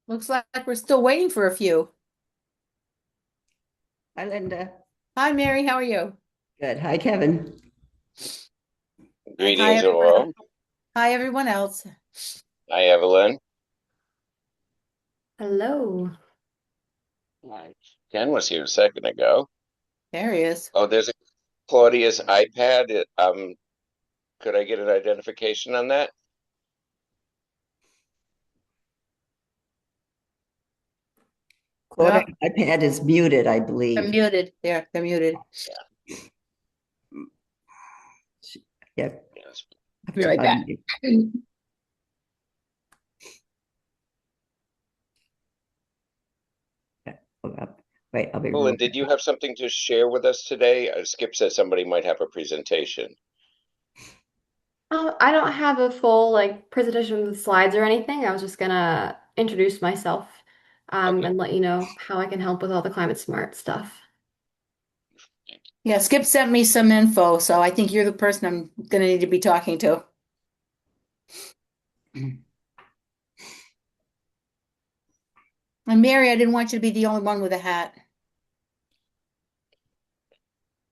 Looks like we're still waiting for a few. Hi, Linda. Hi, Mary. How are you? Good. Hi, Kevin. And hi, Greetings, all. hi, everyone else. Hi, Evelyn. Hello. Hi. Ken was here a second ago. There he is. Oh, there's a Claudia's iPad. Could I get an identification on that? Claudia, iPad is muted, I They're believe. muted. They're muted. Yep. Yes. I'll be right back. Hold up. Wait, I'll be Evelyn, did you have something to share with us today? Skip said somebody might have a presentation. I don't have a full presentation with slides or anything. I was just gonna introduce myself Okay. and let you know how I can help with all the climate smart stuff. Yeah, Skip sent me some info, so I think you're the person I'm gonna need to be talking to. And Mary, I didn't want you to be the only one with a hat.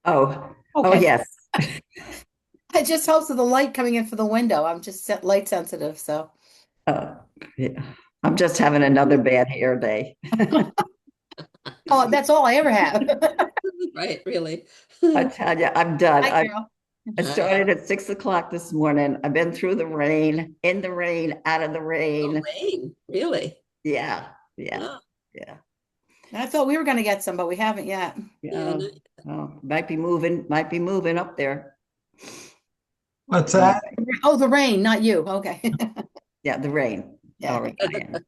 Oh, Okay. yes. It just helps with the light coming in for the window. I'm just light sensitive, so. Yeah. I'm just having another bad hair day. Oh, that's all I ever have. Right, really. I tell you, I'm done. Hi, Carol. I started at 6 o'clock this morning. I've been through the rain, in the rain, out of the rain. Rain, really? Yeah, yeah, Oh, yeah. I thought we were gonna get some, but we haven't yet. yeah, Yeah. Oh, might be moving up there. What's that? Oh, the rain, not you. Okay. Yeah, the rain. Yeah. All right, Diane.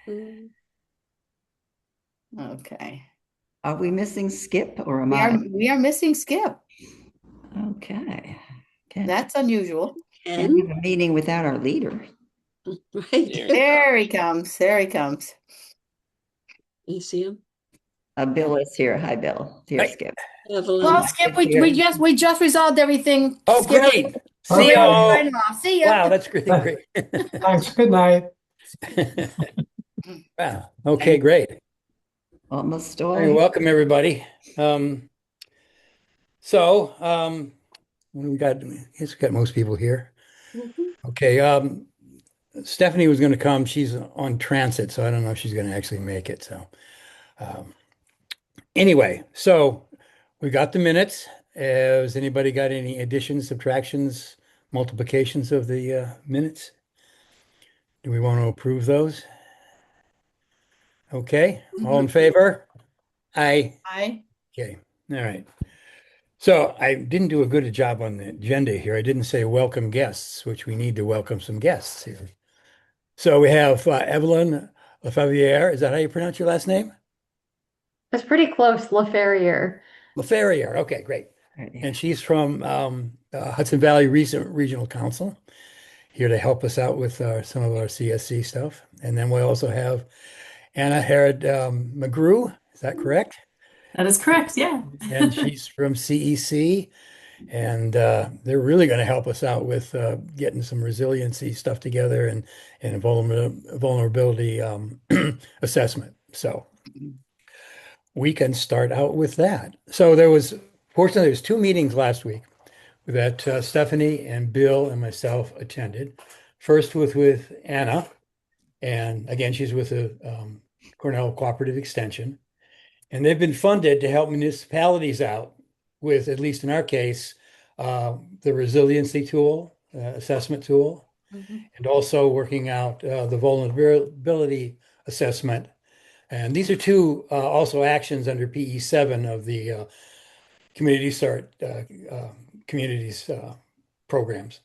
Mm. Okay. Are we missing Skip or am We I? are missing Skip. Okay. Okay. That's unusual. Can't Ken, have a meeting without our leader. right? Here. There he comes. There he comes. You see him? Bill is here. Hi, Bill. Dear Hi. Skip. Evelyn. Well, Skip, we just resolved everything. Oh, Skip, great. see you. Okay. Signing off. See ya. Wow, that's really great. Thanks. Good night. Wow. Okay, great. Almost all Hey, here. welcome everybody. Um, we got, I guess we got most people here. Mhm. Okay. Stephanie was going to come. She's on transit, so I don't know if she's going to actually make it. So, um, anyway, so we got the minutes. Has anybody got any additions, subtractions, multiplications of the minutes? Do we want to approve those? Okay, all in favor? Aye. Hi. Okay, all right. So I didn't do a good job on the agenda here. I didn't say welcome guests, which we need to welcome some guests here. So we have Evelyn Lefavier. Is that how you pronounce your last name? It's pretty close, LaFerrier. Leferrier. Okay, great. Right, yeah. And she's from Hudson Valley Regional Council, here to help us out with some of our CSC stuff. And then we also have Anna Herod McGrew. Is that correct? That is correct, yeah. And she's from CEC. And they're really going to help us out with getting some resiliency stuff together and vulnerability assessment. So we can start out with that. So fortunately, there was two meetings last week that Stephanie and Bill and myself attended. First with Anna, and again, she's with the Cornell Cooperative Extension, and they've been funded to help municipalities out with, at least in our case, the resiliency tool, assessment tool, and also working out the vulnerability assessment. And these are two also actions under PE7 of the Community Start Communities programs.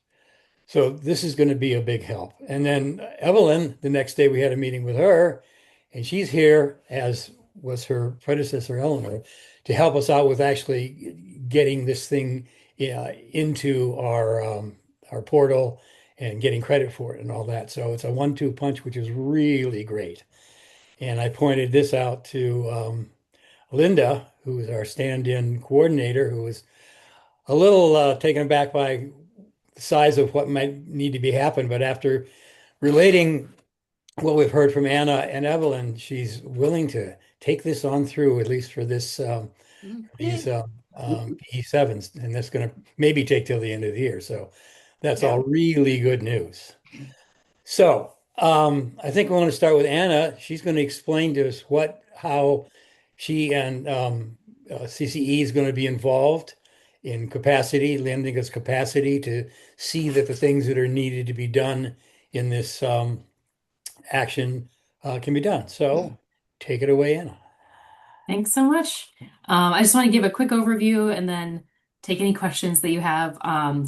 So this is going to be a big help. And then Evelyn, the next day we had a meeting with her, and she's here, as was her predecessor, Eleanor, to help us out with actually getting this thing into our portal and getting credit for it and all that. So it's a 1-2 punch, which is really great. And I pointed this out to Linda, who is our stand-in coordinator, who was a little taken aback by the size of what might need to be happen. But after relating what we've heard from Anna and Evelyn, she's willing to take this on through, at least for this these P7s, and that's going to maybe take till the end of the year. So that's all really good news. So I think we want to start with Anna. She's going to explain to us how she and CCE is going to be involved in capacity, lending us capacity to see that the things that are needed to be done in this action can be done. So take it away, Anna. Thanks so much. I just want to give a quick overview and then take any questions that you have.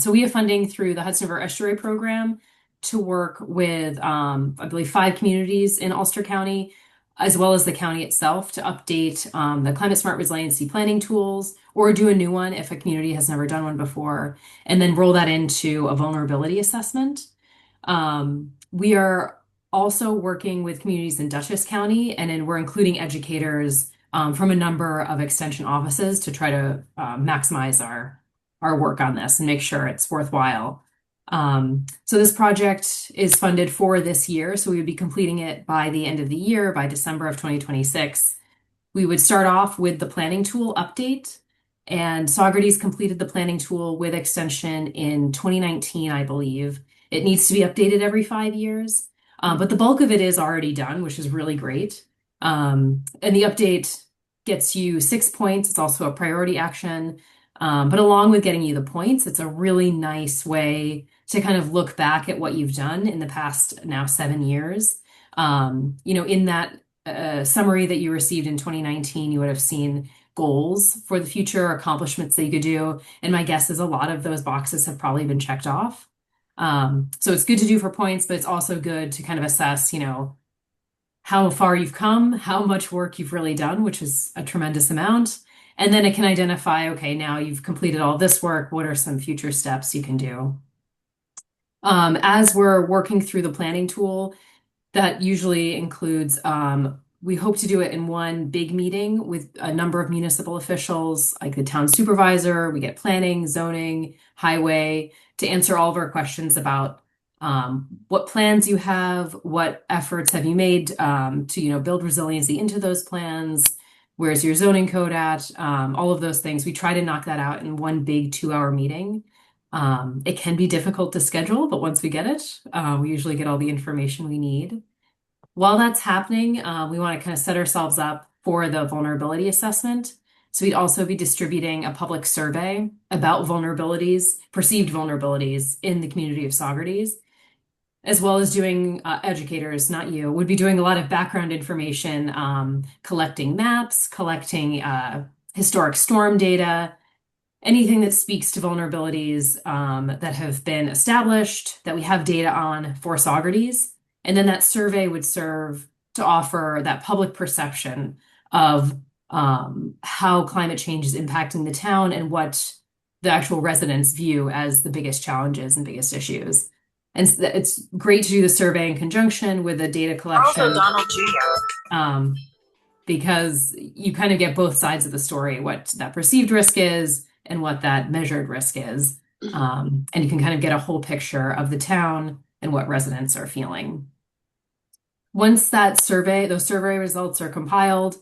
So we have funding through the Hudson River Estuary Program to work with, I believe, 5 communities in Ulster County, as well as the county itself, to update the Climate Smart Resiliency Planning tools, or do a new one if a community has never done one before, and then roll that into a vulnerability assessment. We are also working with communities in Dutchess County, and then we're including educators from a number of extension offices to try to maximize our work on this and make sure it's worthwhile. So this project is funded for this year, so we would be completing it by the end of the year, by December of 2026. We would start off with the planning tool update, and Saugerties completed the planning tool with extension in 2019, I believe. It needs to be updated every 5 years, but the bulk of it is already done, which is really great. And the update gets you 6 points. It's also a priority action. But along with getting you the points, it's a really nice way to kind of look back at what you've done in the past now 7 years. In that summary that you received in 2019, you would have seen goals for the future, accomplishments that you could do. And my guess is a lot of those boxes have probably been checked off. So it's good to do for points, but it's also good to kind of assess, how far you've come, how much work you've really done, which is a tremendous amount. And then it can identify, okay, now you've completed all this work. What are some future steps you can do? As we're working through the planning tool, that usually includes, we hope to do it in one big meeting with a number of municipal officials, like the town supervisor. We get planning, zoning, highway, to answer all of our questions about what plans you have, what efforts have you made to build resiliency into those plans, where's your zoning code at, all of those things. We try to knock that out in one big 2-hour meeting. It can be difficult to schedule, but once we get it, we usually get all the information we need. While that's happening, we want to kind of set ourselves up for the vulnerability assessment. So we'd also be distributing a public survey about vulnerabilities, perceived vulnerabilities in the community of Saugerties, as well as doing, educators, not you, would be doing a lot of background information, collecting maps, collecting historic storm data, anything that speaks to vulnerabilities that have been established, that we have data on for Saugerties. And then that survey would serve to offer that public perception of how climate change is impacting the town and what the actual residents view as the biggest challenges and biggest issues. And it's great to do the survey in conjunction with the data collection. Also, Donald Jr. Because you kind of get both sides of the story, what that perceived risk is and what that measured risk is. And you can kind of get a whole picture of the town and what residents are feeling. Once those survey results are compiled,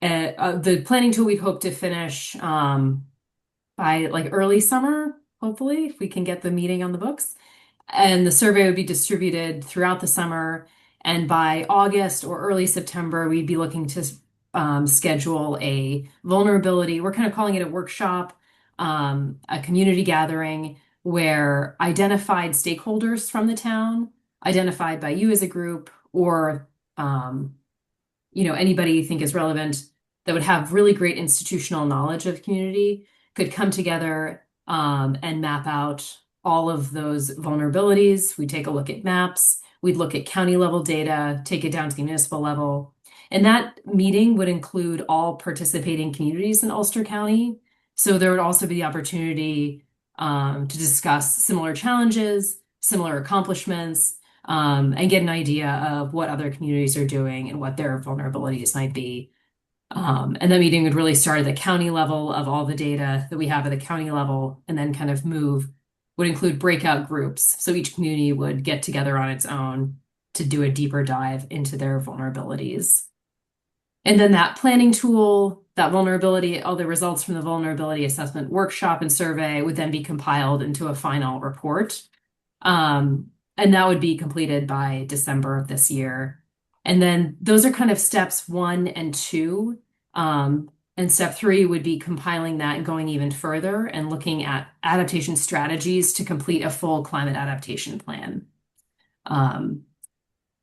the planning tool we'd hope to finish by early summer, hopefully, if we can get the meeting on the books. And the survey would be distributed throughout the summer. And by August or early September, we'd be looking to schedule a vulnerability. We're kind of calling it a workshop, a community gathering where identified stakeholders from the town, identified by you as a group, or anybody you think is relevant that would have really great institutional knowledge of community, could come together and map out all of those vulnerabilities. We take a look at maps. We'd look at county level data, take it down to the municipal level. And that meeting would include all participating communities in Ulster County. So there would also be the opportunity to discuss similar challenges, similar accomplishments, and get an idea of what other communities are doing and what their vulnerabilities might be. And the meeting would really start at the county level of all the data that we have at the county level, and then kind of would include breakout groups. So each community would get together on its own to do a deeper dive into their vulnerabilities. And then that planning tool, that vulnerability, all the results from the vulnerability assessment workshop and survey would then be compiled into a final report. And that would be completed by December of this year. And then those are kind of steps 1 and 2. And step 3 would be compiling that and going even further and looking at adaptation strategies to complete a full climate adaptation plan.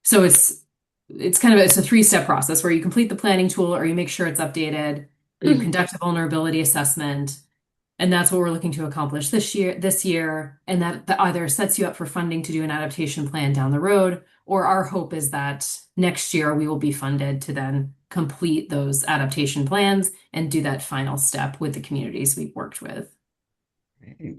So it's a 3-step process where you complete the planning tool, or you make sure it's updated, or you conduct a vulnerability assessment. And that's what we're looking to accomplish this year. And that either sets you up for funding to do an adaptation plan down the road, or our hope is that next year we will be funded to then complete those adaptation plans and do that final step with the communities we've worked with. Right.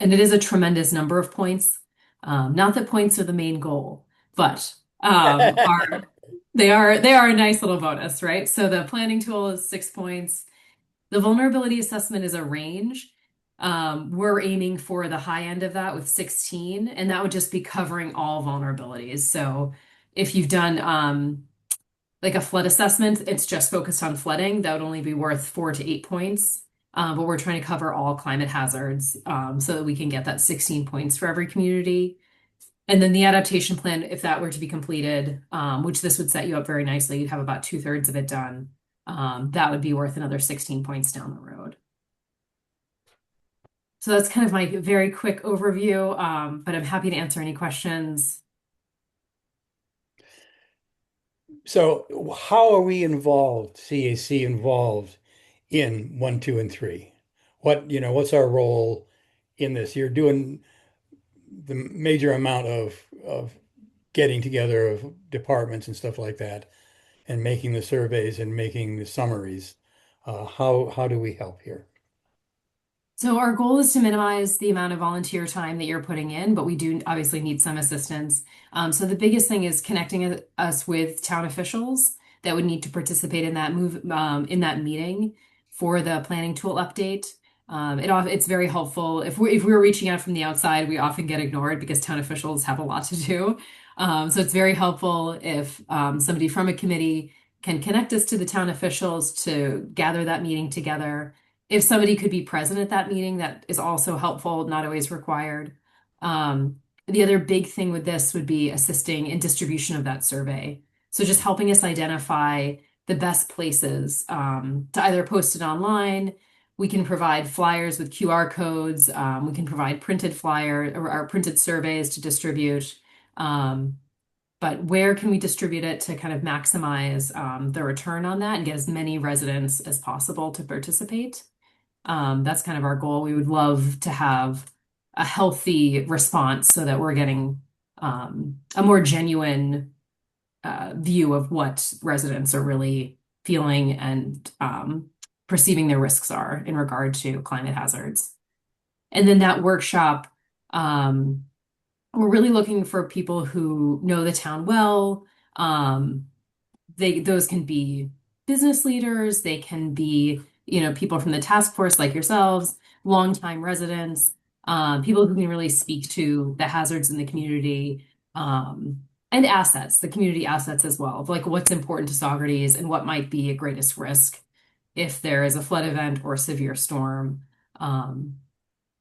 And it is a tremendous number of points. Not that points are the main goal, but they are a nice little bonus, right? So the planning tool is 6 points. The vulnerability assessment is a range. We're aiming for the high end of that with 16, and that would just be covering all vulnerabilities. So if you've done like a flood assessment, it's just focused on flooding, that would only be worth 4 to 8 points. But we're trying to cover all climate hazards so that we can get that 16 points for every community. And then the adaptation plan, if that were to be completed, which this would set you up very nicely, you'd have about 2/3 of it done. That would be worth another 16 points down the road. So that's kind of my very quick overview, but I'm happy to answer any questions. So how are we involved, CAC involved in 1, 2, and 3? What's our role in this? You're doing the major amount of getting together of departments and stuff like that, and making the surveys and making the summaries. How do we help here? So our goal is to minimize the amount of volunteer time that you're putting in, but we do obviously need some assistance. So the biggest thing is connecting us with town officials that would need to participate in that in that meeting for the planning tool update. It's very helpful. If we're reaching out from the outside, we often get ignored because town officials have a lot to do. So it's very helpful if somebody from a committee can connect us to the town officials to gather that meeting together. If somebody could be present at that meeting, that is also helpful, not always required. The other big thing with this would be assisting in distribution of that survey. So just helping us identify the best places to either post it online. We can provide flyers with QR codes. We can provide printed flyer or printed surveys to distribute. But where can we distribute it to kind of maximize the return on that and get as many residents as possible to participate? That's kind of our goal. We would love to have a healthy response so that we're getting a more genuine view of what residents are really feeling and perceiving their risks are in regard to climate hazards. And then that workshop, we're really looking for people who know the town well. Those can be business leaders, they can be people from the task force like yourselves, longtime residents, people who can really speak to the hazards in the community, and assets, the community assets as well, like what's important to Saugerties and what might be a greatest risk if there is a flood event or a severe storm. And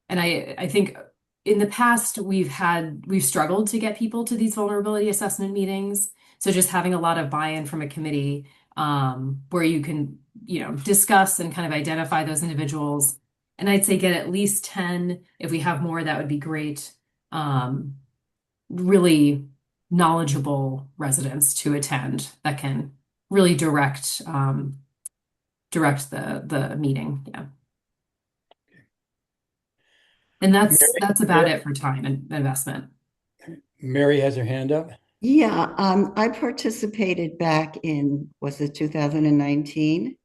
I think in the past we've struggled to get people to these vulnerability assessment meetings. So just having a lot of buy-in from a committee where you can discuss and kind of identify those individuals. And I'd say get at least 10. If we have more, that would be great. Really knowledgeable residents to attend that can really direct the meeting. Yeah. And that's about it for time and investment. Mary has her hand up. Yeah, I participated back in, was it 2019?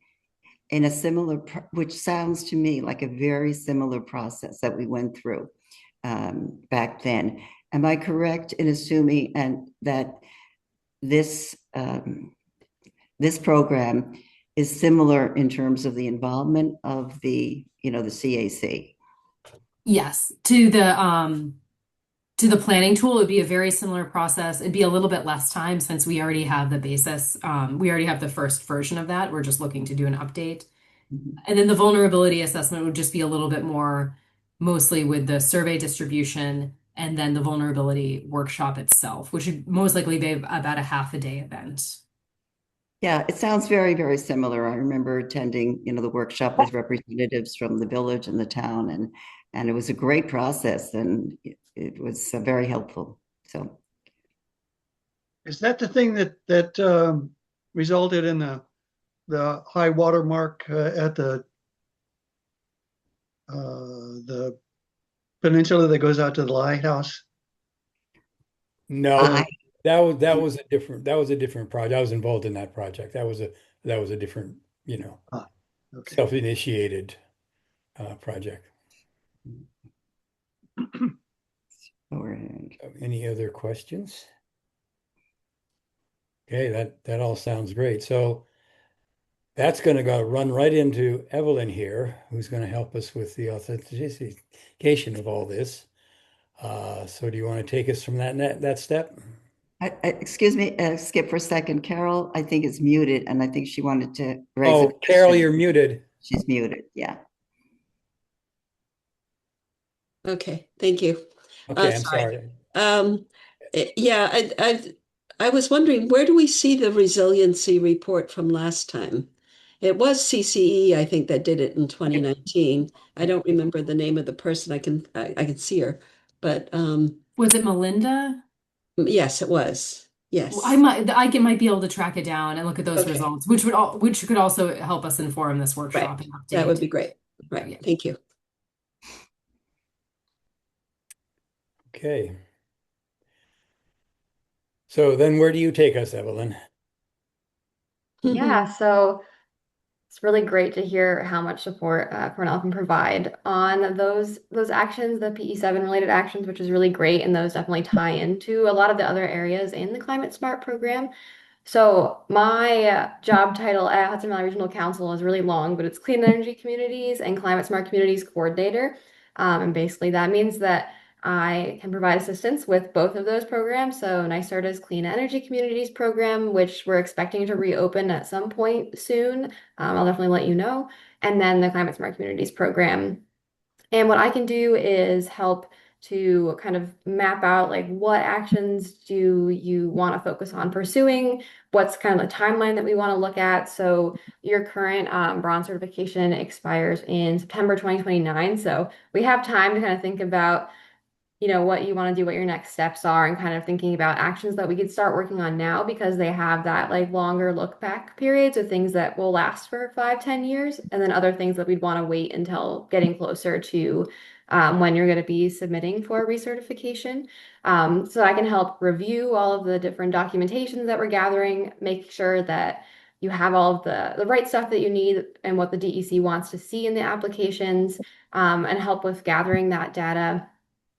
In a similar, which sounds to me like a very similar process that we went through back then. Am I correct in assuming that this this program is similar in terms of the involvement of the CAC? Yes, to the planning tool, it would be a very similar process. It'd be a little bit less time since we already have the basis. We already have the first version of that. We're just looking to do an update. And then the vulnerability assessment would just be a little bit more, mostly with the survey distribution and then the vulnerability workshop itself, which would most likely be about a half a day event. Yeah, it sounds very, very similar. I remember attending, the workshop with representatives from the village and the town, and it was a great process, and it was very helpful. So, Is that the thing that resulted in the high water mark at the peninsula that goes out to the lighthouse? No, I- that was a different project. I was involved in that project. That was a different, Okay. self-initiated project. Any other questions? Okay, that all sounds great. So that's going to run right into Evelyn here, who's going to help us with the authentication of all this. So do you want to take us from that step? excuse me, Skip for a second. Carol, I think is muted, and I think she wanted to raise Oh, a Carol, question. you're muted. She's muted. Yeah. Okay, thank you. Okay, I'm sorry. sorry. Yeah, I was wondering, where do we see the resiliency report from last time? It was CCE, I think, that did it in 2019. I don't remember the name of the person. I can see her, but Was it Melinda? yes, it was. Yes. Well, I might be able to track it down and look at those Okay. results, which could also help us inform this workshop and That would be update. great. Right. Yeah. Thank you. Okay. So then where do you take us, Evelyn? Yeah, so it's really great to hear how much support Cornell can provide on those actions, the PE7 related actions, which is really great, and those definitely tie into a lot of the other areas in the Climate Smart program. So my job title at Hudson Valley Regional Council is really long, but it's Clean Energy Communities and Climate Smart Communities Coordinator. And basically that means that I can provide assistance with both of those programs. So NYSERDA's Clean Energy Communities program, which we're expecting to reopen at some point soon. I'll definitely let you know. And then the Climate Smart Communities program. And what I can do is help to kind of map out like what actions do you want to focus on pursuing, what's kind of the timeline that we want to look at. So your current bronze certification expires in September 2029. So we have time to kind of think about what you want to do, what your next steps are, and kind of thinking about actions that we could start working on now because they have that like longer look back period. So things that will last for 5-10 years, and then other things that we'd want to wait until getting closer to when you're going to be submitting for recertification. So I can help review all of the different documentations that we're gathering, make sure that you have all of the right stuff that you need and what the DEC wants to see in the applications, and help with gathering that data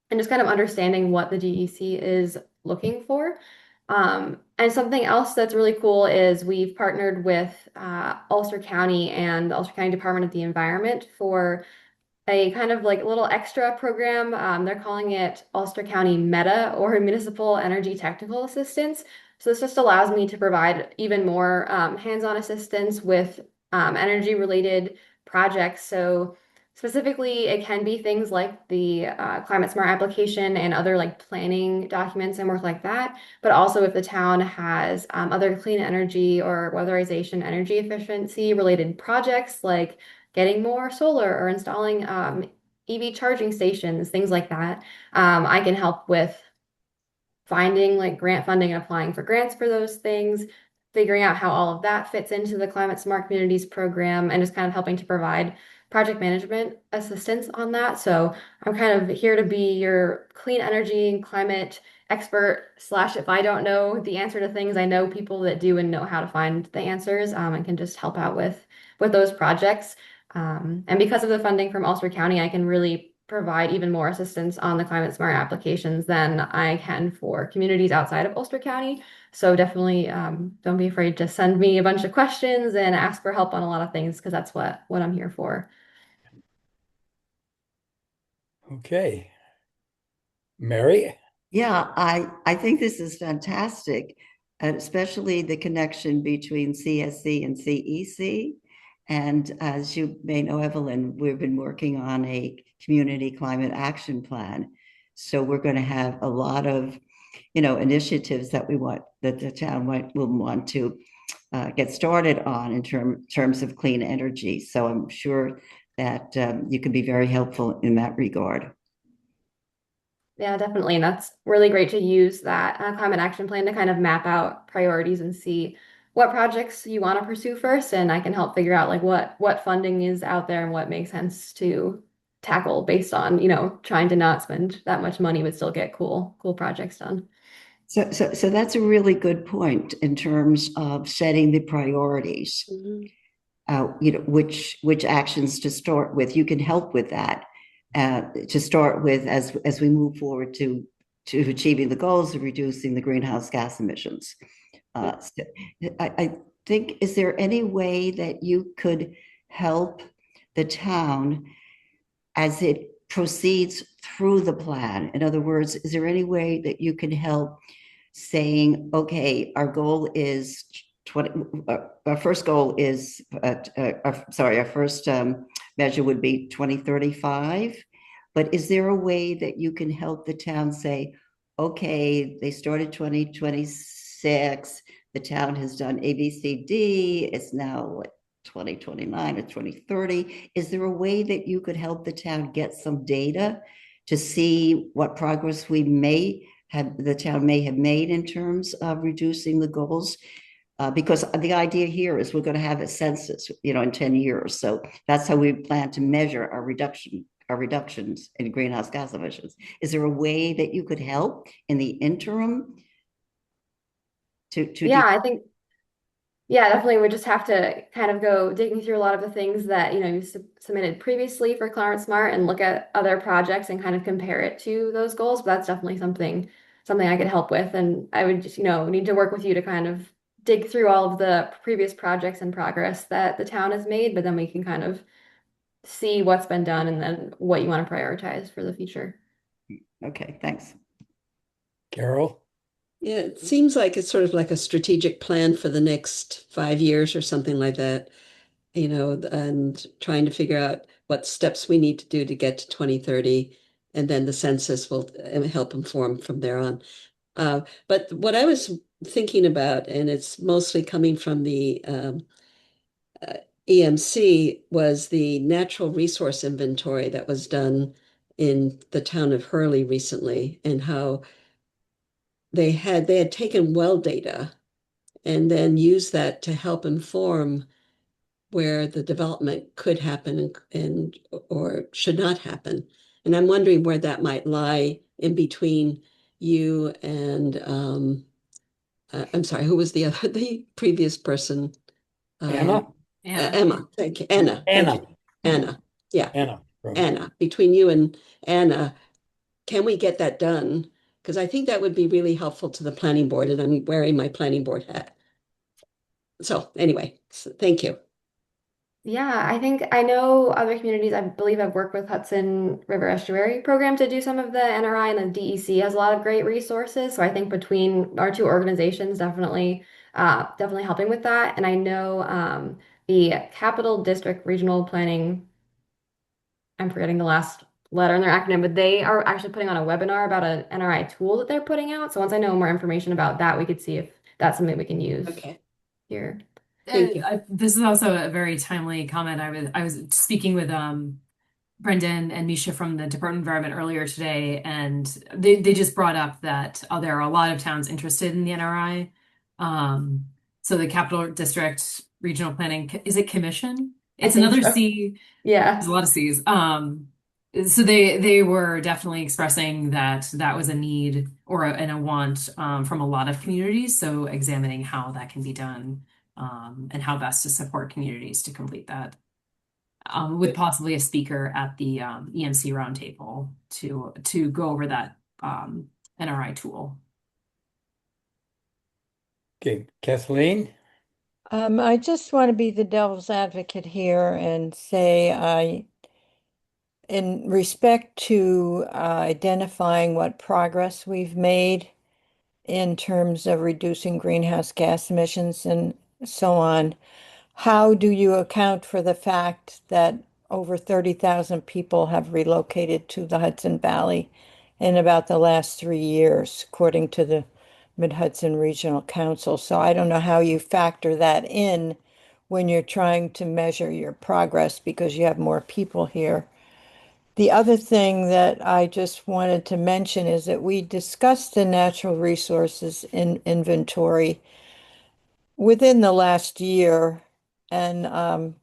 and just kind of understanding what the DEC is looking for. And something else that's really cool is we've partnered with Ulster County and the Ulster County Department of the Environment for a kind of like a little extra program. They're calling it Ulster County META, or Municipal Energy Technical Assistance. So this just allows me to provide even more hands-on assistance with energy-related projects. So specifically, it can be things like the Climate Smart application and other like planning documents and work like that. But also if the town has other clean energy or weatherization energy efficiency related projects like getting more solar or installing EV charging stations, things like that, I can help with finding like grant funding and applying for grants for those things, figuring out how all of that fits into the Climate Smart Communities program, and just kind of helping to provide project management assistance on that. So I'm kind of here to be your clean energy and climate expert slash if I don't know the answer to things, I know people that do and know how to find the answers, and can just help out with those projects. And because of the funding from Ulster County, I can really provide even more assistance on the climate smart applications than I can for communities outside of Ulster County. So definitely don't be afraid to send me a bunch of questions and ask for help on a lot of things because that's what I'm here for. Okay. Mary? Yeah, I think this is fantastic, and especially the connection between CSC and CEC. And as you may know, Evelyn, we've been working on a community climate action plan. So we're going to have a lot of, initiatives that the town will want to get started on in terms of clean energy. So I'm sure that you can be very helpful in that regard. Yeah, definitely. And that's really great to use that climate action plan to kind of map out priorities and see what projects you want to pursue first. And I can help figure out like what funding is out there and what makes sense to tackle based on, trying to not spend that much money but still get cool projects done. So that's a really good point in terms of setting the priorities. Which actions to start with. You can help with that to start with as we move forward to achieving the goals of reducing the greenhouse gas emissions. So I think, is there any way that you could help the town as it proceeds through the plan? In other words, is there any way that you can help saying, okay, our goal is 20, our first goal is, our first measure would be 2035. But is there a way that you can help the town say, okay, they started 2026, the town has done A, B, C, D, it's now like 2029 or 2030. Is there a way that you could help the town get some data to see what progress the town may have made in terms of reducing the goals? Because the idea here is we're going to have a census, in 10 years. So that's how we plan to measure our reductions in greenhouse gas emissions. Is there a way that you could help in the interim Yeah, I think, definitely we just have to kind of go digging through a lot of the things that, you submitted previously for Climate Smart and look at other projects and kind of compare it to those goals. But that's definitely something I could help with. And I would just, need to work with you to kind of dig through all of the previous projects and progress that the town has made, but then we can kind of see what's been done and then what you want to prioritize for the future. Okay, thanks. Carol? Yeah, it seems like it's sort of like a strategic plan for the next 5 years or something like that, and trying to figure out what steps we need to do to get to 2030. And then the census will help inform from there on. But what I was thinking about, and it's mostly coming from the EMC, was the natural resource inventory that was done in the town of Hurley recently, and how they had taken well data and then used that to help inform where the development could happen and or should not happen. And I'm wondering where that might lie in between you and I'm sorry, who was the previous person? Anna? Emma. Thank you. Anna. Anna. Thank you. Anna. Yeah. Anna. Anna. Between you and Anna, can we get that done? Because I think that would be really helpful to the planning board, and I'm wearing my planning board hat. So anyway, thank you. Yeah, I know other communities. I believe I've worked with Hudson River Estuary program to do some of the NRI, and the DEC has a lot of great resources. So I think between our two organizations, definitely helping with that. And I know the Capital District Regional Planning, I'm forgetting the last letter in their acronym, but they are actually putting on a webinar about an NRI tool that they're putting out. So once I know more information about that, we could see if that's something we can use here. Thank you. This is also a very timely comment. I was speaking with Brendan and Misha from the Department of Environment earlier today, and they just brought up that there are a lot of towns interested in the NRI. So the Capital District Regional Planning, is it Commission? It's think another so. C. Yeah. There's a lot of C's. So they were definitely expressing that that was a need or and a want from a lot of communities. So examining how that can be done and how best to support communities to complete that. With possibly a speaker at the EMC roundtable to go over that NRI tool. Okay, Kathleen? I just want to be the devil's advocate here and say in respect to identifying what progress we've made in terms of reducing greenhouse gas emissions and so on, how do you account for the fact that over 30,000 people have relocated to the Hudson Valley in about the last 3 years, according to the Mid-Hudson Regional Council? So I don't know how you factor that in when you're trying to measure your progress because you have more people here. The other thing that I just wanted to mention is that we discussed the natural resources in inventory within the last year, and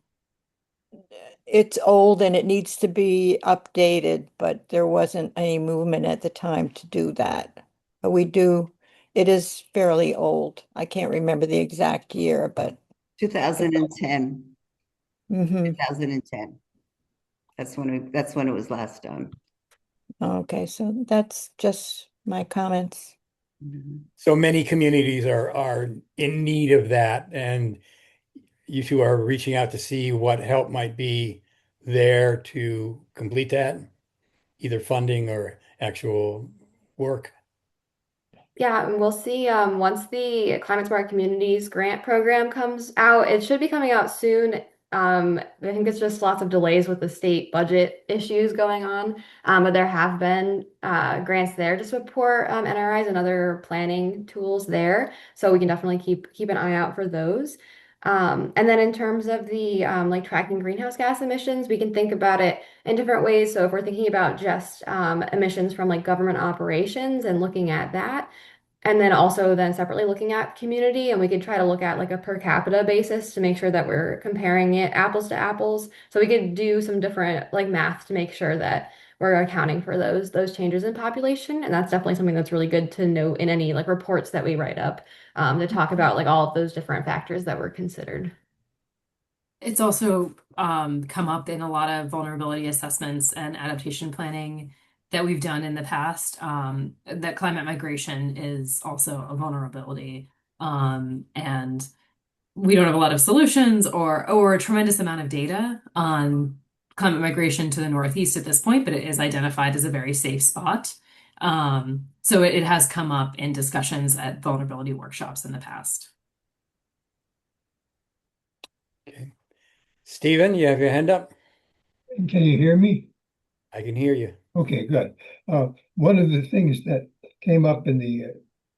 it's old and it needs to be updated, but there wasn't any movement at the time to do that. But it is fairly old. I can't remember the exact year, but 2010, mhm. 2010. That's when it was last done. Okay, so that's just my comments. So many communities are in need of that, and you two are reaching out to see what help might be there to complete that, either funding or actual work. Yeah, and we'll see once the Climate Smart Communities grant program comes out. It should be coming out soon. I think it's just lots of delays with the state budget issues going on. But there have been grants there to support NRIs and other planning tools there. So we can definitely keep an eye out for those. And then in terms of the like tracking greenhouse gas emissions, we can think about it in different ways. So if we're thinking about just emissions from like government operations and looking at that, and then also then separately looking at community, and we could try to look at like a per capita basis to make sure that we're comparing it apples to apples. So we could do some different like math to make sure that we're accounting for those changes in population. And that's definitely something that's really good to note in any like reports that we write up to talk about like all of those different factors that were considered. It's also come up in a lot of vulnerability assessments and adaptation planning that we've done in the past, that climate migration is also a vulnerability. And we don't have a lot of solutions or a tremendous amount of data on climate migration to the Northeast at this point, but it is identified as a very safe spot. So it has come up in discussions at vulnerability workshops in the past. Okay. Stephen, you have your hand up? Can you hear me? I can hear you. Okay, good. One of the things that came up in the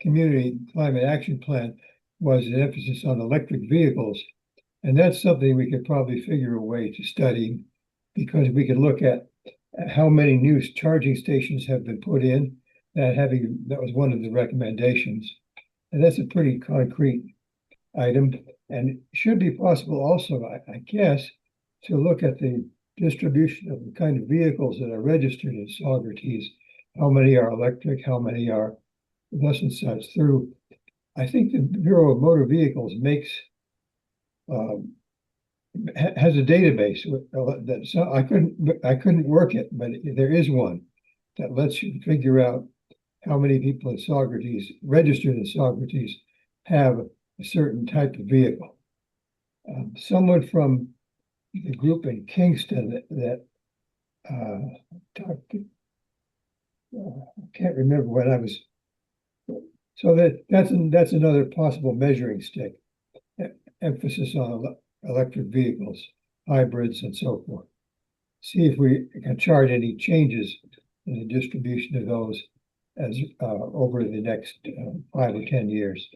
Community Climate Action Plan was an emphasis on electric vehicles. And that's something we could probably figure a way to study because we could look at how many new charging stations have been put in. That was one of the recommendations. And that's a pretty concrete item. And it should be possible also, I guess, to look at the distribution of the kind of vehicles that are registered in Saugerties. How many are electric? How many are thus and such through? I think the Bureau of Motor Vehicles has a database that so I couldn't work it, but there is one that lets you figure out how many people in Saugerties registered in Saugerties have a certain type of vehicle. Someone from the group in Kingston that talked to, I can't remember when I was. So that's another possible measuring stick. Emphasis on electric vehicles, hybrids, and so forth. See if we can chart any changes in the distribution of those as over the next 5 or 10 years.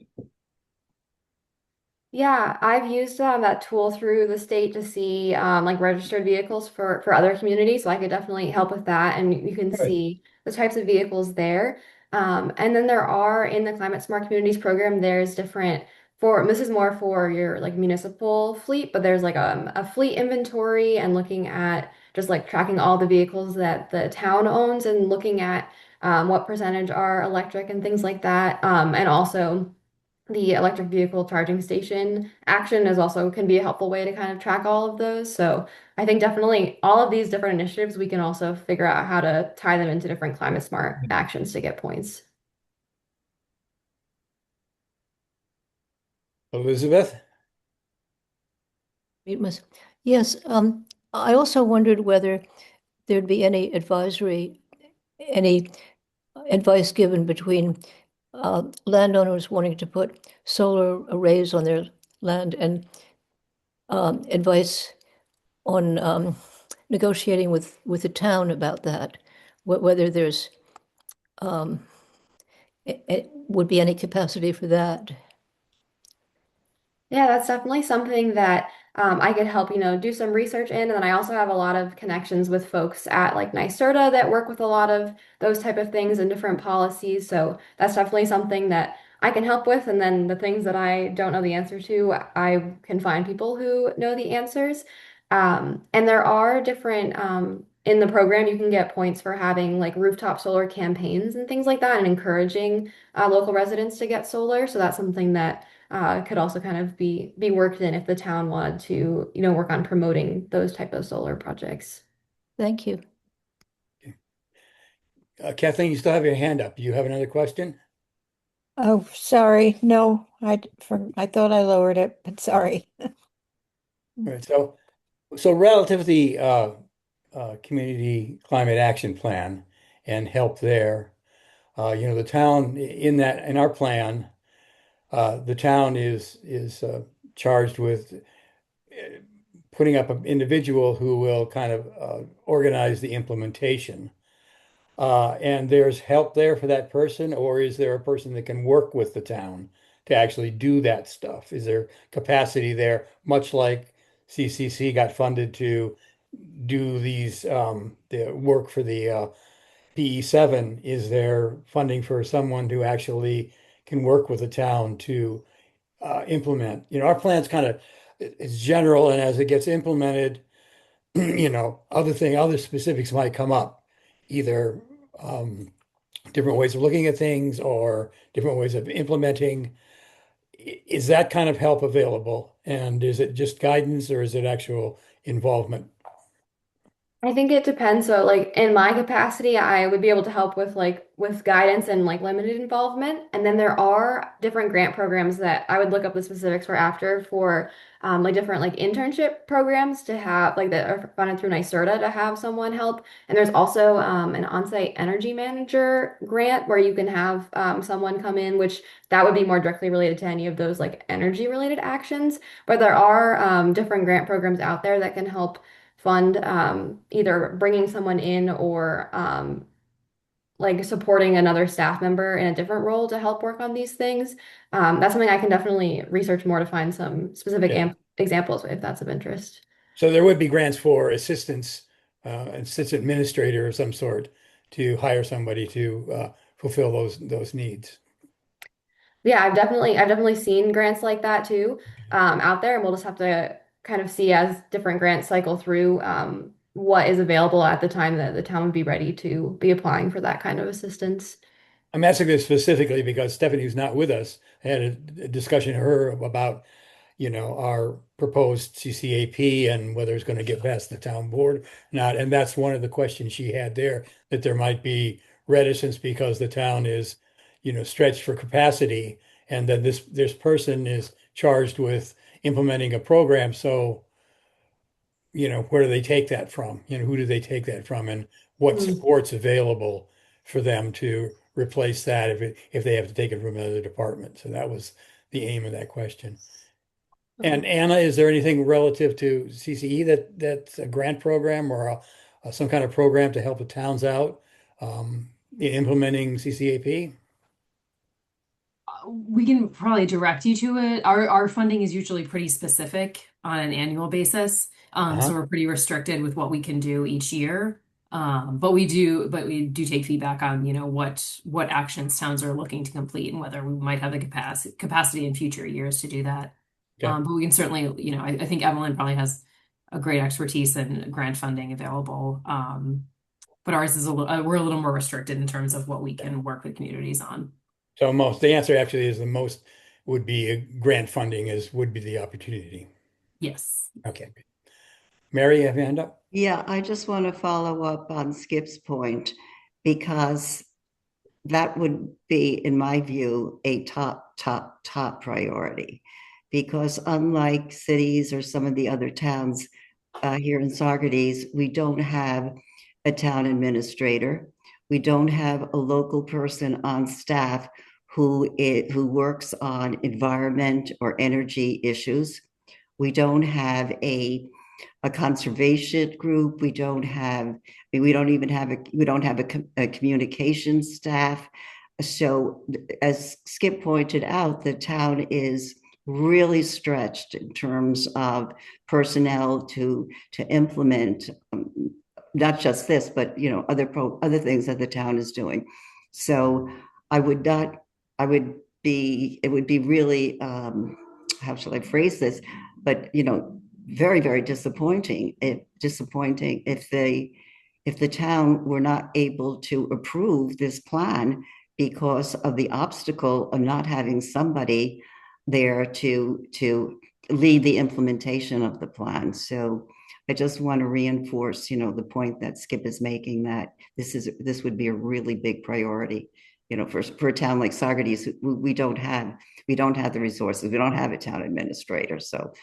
Yeah, I've used that tool through the state to see like registered vehicles for other communities, so I could definitely help with that, and you can Good. see the types of vehicles there. And then there are in the Climate Smart Communities program, there's different this is more for your like municipal fleet, but there's like a fleet inventory and looking at just like tracking all the vehicles that the town owns and looking at what percentage are electric and things like that. And also the electric vehicle charging station action is also can be a helpful way to kind of track all of those. So I think definitely all of these different initiatives, we can also figure out how to tie them into different climate smart actions to get points. Elizabeth? Yes, I also wondered whether there'd be any advice given between landowners wanting to put solar arrays on their land and advice on negotiating with the town about that, whether there's would be any capacity for that. Yeah, that's definitely something that I could help, do some research in. And then I also have a lot of connections with folks at like NYSERDA that work with a lot of those type of things and different policies. So that's definitely something that I can help with. And then the things that I don't know the answer to, I can find people who know the answers. And there are different, in the program, you can get points for having like rooftop solar campaigns and things like that and encouraging local residents to get solar. So that's something that could also kind of be worked in if the town wanted to, work on promoting those type of solar projects. Thank you. Kathleen, you still have your hand up. Do you have another question? Oh, sorry. No, I thought I lowered it, but sorry. All right. So relative to the community climate action plan and help there, the town in our plan, the town is charged with putting up an individual who will kind of organize the implementation. And there's help there for that person, or is there a person that can work with the town to actually do that stuff? Is there capacity there, much like CCC got funded to do the work for the PE7? Is there funding for someone who actually can work with the town to implement? Our plan's it's general, and as it gets implemented, other specifics might come up, either different ways of looking at things or different ways of implementing. Is that kind of help available? And is it just guidance, or is it actual involvement? I think it depends. So like in my capacity, I would be able to help with guidance and like limited involvement. And then there are different grant programs that I would look up the specifics for after for like different like internship programs to have like that are funded through NYSERDA to have someone help. And there's also an on-site energy manager grant where you can have someone come in, which that would be more directly related to any of those like energy related actions. But there are different grant programs out there that can help fund either bringing someone in or like supporting another staff member in a different role to help work on these things. That's something I can definitely research more to find some specific examples if that's of interest. So there would be grants for assistance, assistant administrator of some sort to hire somebody to fulfill those needs. Yeah, I've definitely seen grants like that too out there, and we'll just have to kind of see as different grants cycle through what is available at the time that the town would be ready to be applying for that kind of assistance. I'm asking this specifically because Stephanie, who's not with us, had a discussion with her about, our proposed CCAP and whether it's going to get past the town board or not. And that's one of the questions she had there, that there might be reticence because the town is, stretched for capacity, and then this person is charged with implementing a program. So, where do they take that from? Who do they take that from, and what support's available for them to replace that if they have to take it from another department? So that was the aim of that question. And Anna, is there anything relative to CCE that's a grant program or some kind of program to help the towns out in implementing CCAP? We can probably direct you to it. Our funding is usually pretty specific on an annual basis. So we're pretty restricted with what we can do each year. But we do take feedback on, what actions towns are looking to complete and whether we might have the capacity in future years to do that. Okay. But we can certainly, I think Evelyn probably has a great expertise in grant funding available. But ours is we're a little more restricted in terms of what we can work with communities on. So the answer actually is the most would be grant funding would be the opportunity. Yes. Okay. Mary, you have your hand up? Yeah, I just want to follow up on Skip's point, because that would be, in my view, a top priority. Because unlike cities or some of the other towns here in Saugerties, we don't have a town administrator. We don't have a local person on staff who works on environment or energy issues. We don't have a conservation group. We don't have a communications staff. So as Skip pointed out, the town is really stretched in terms of personnel to implement not just this, but other things that the town is doing. So it would be really, how shall I phrase this? But very, very disappointing if the town were not able to approve this plan because of the obstacle of not having somebody there to lead the implementation of the plan. So I just want to reinforce, the point that Skip is making, that this would be a really big priority, for a town like Saugerties. We don't have the resources. We don't have a town administrator. So,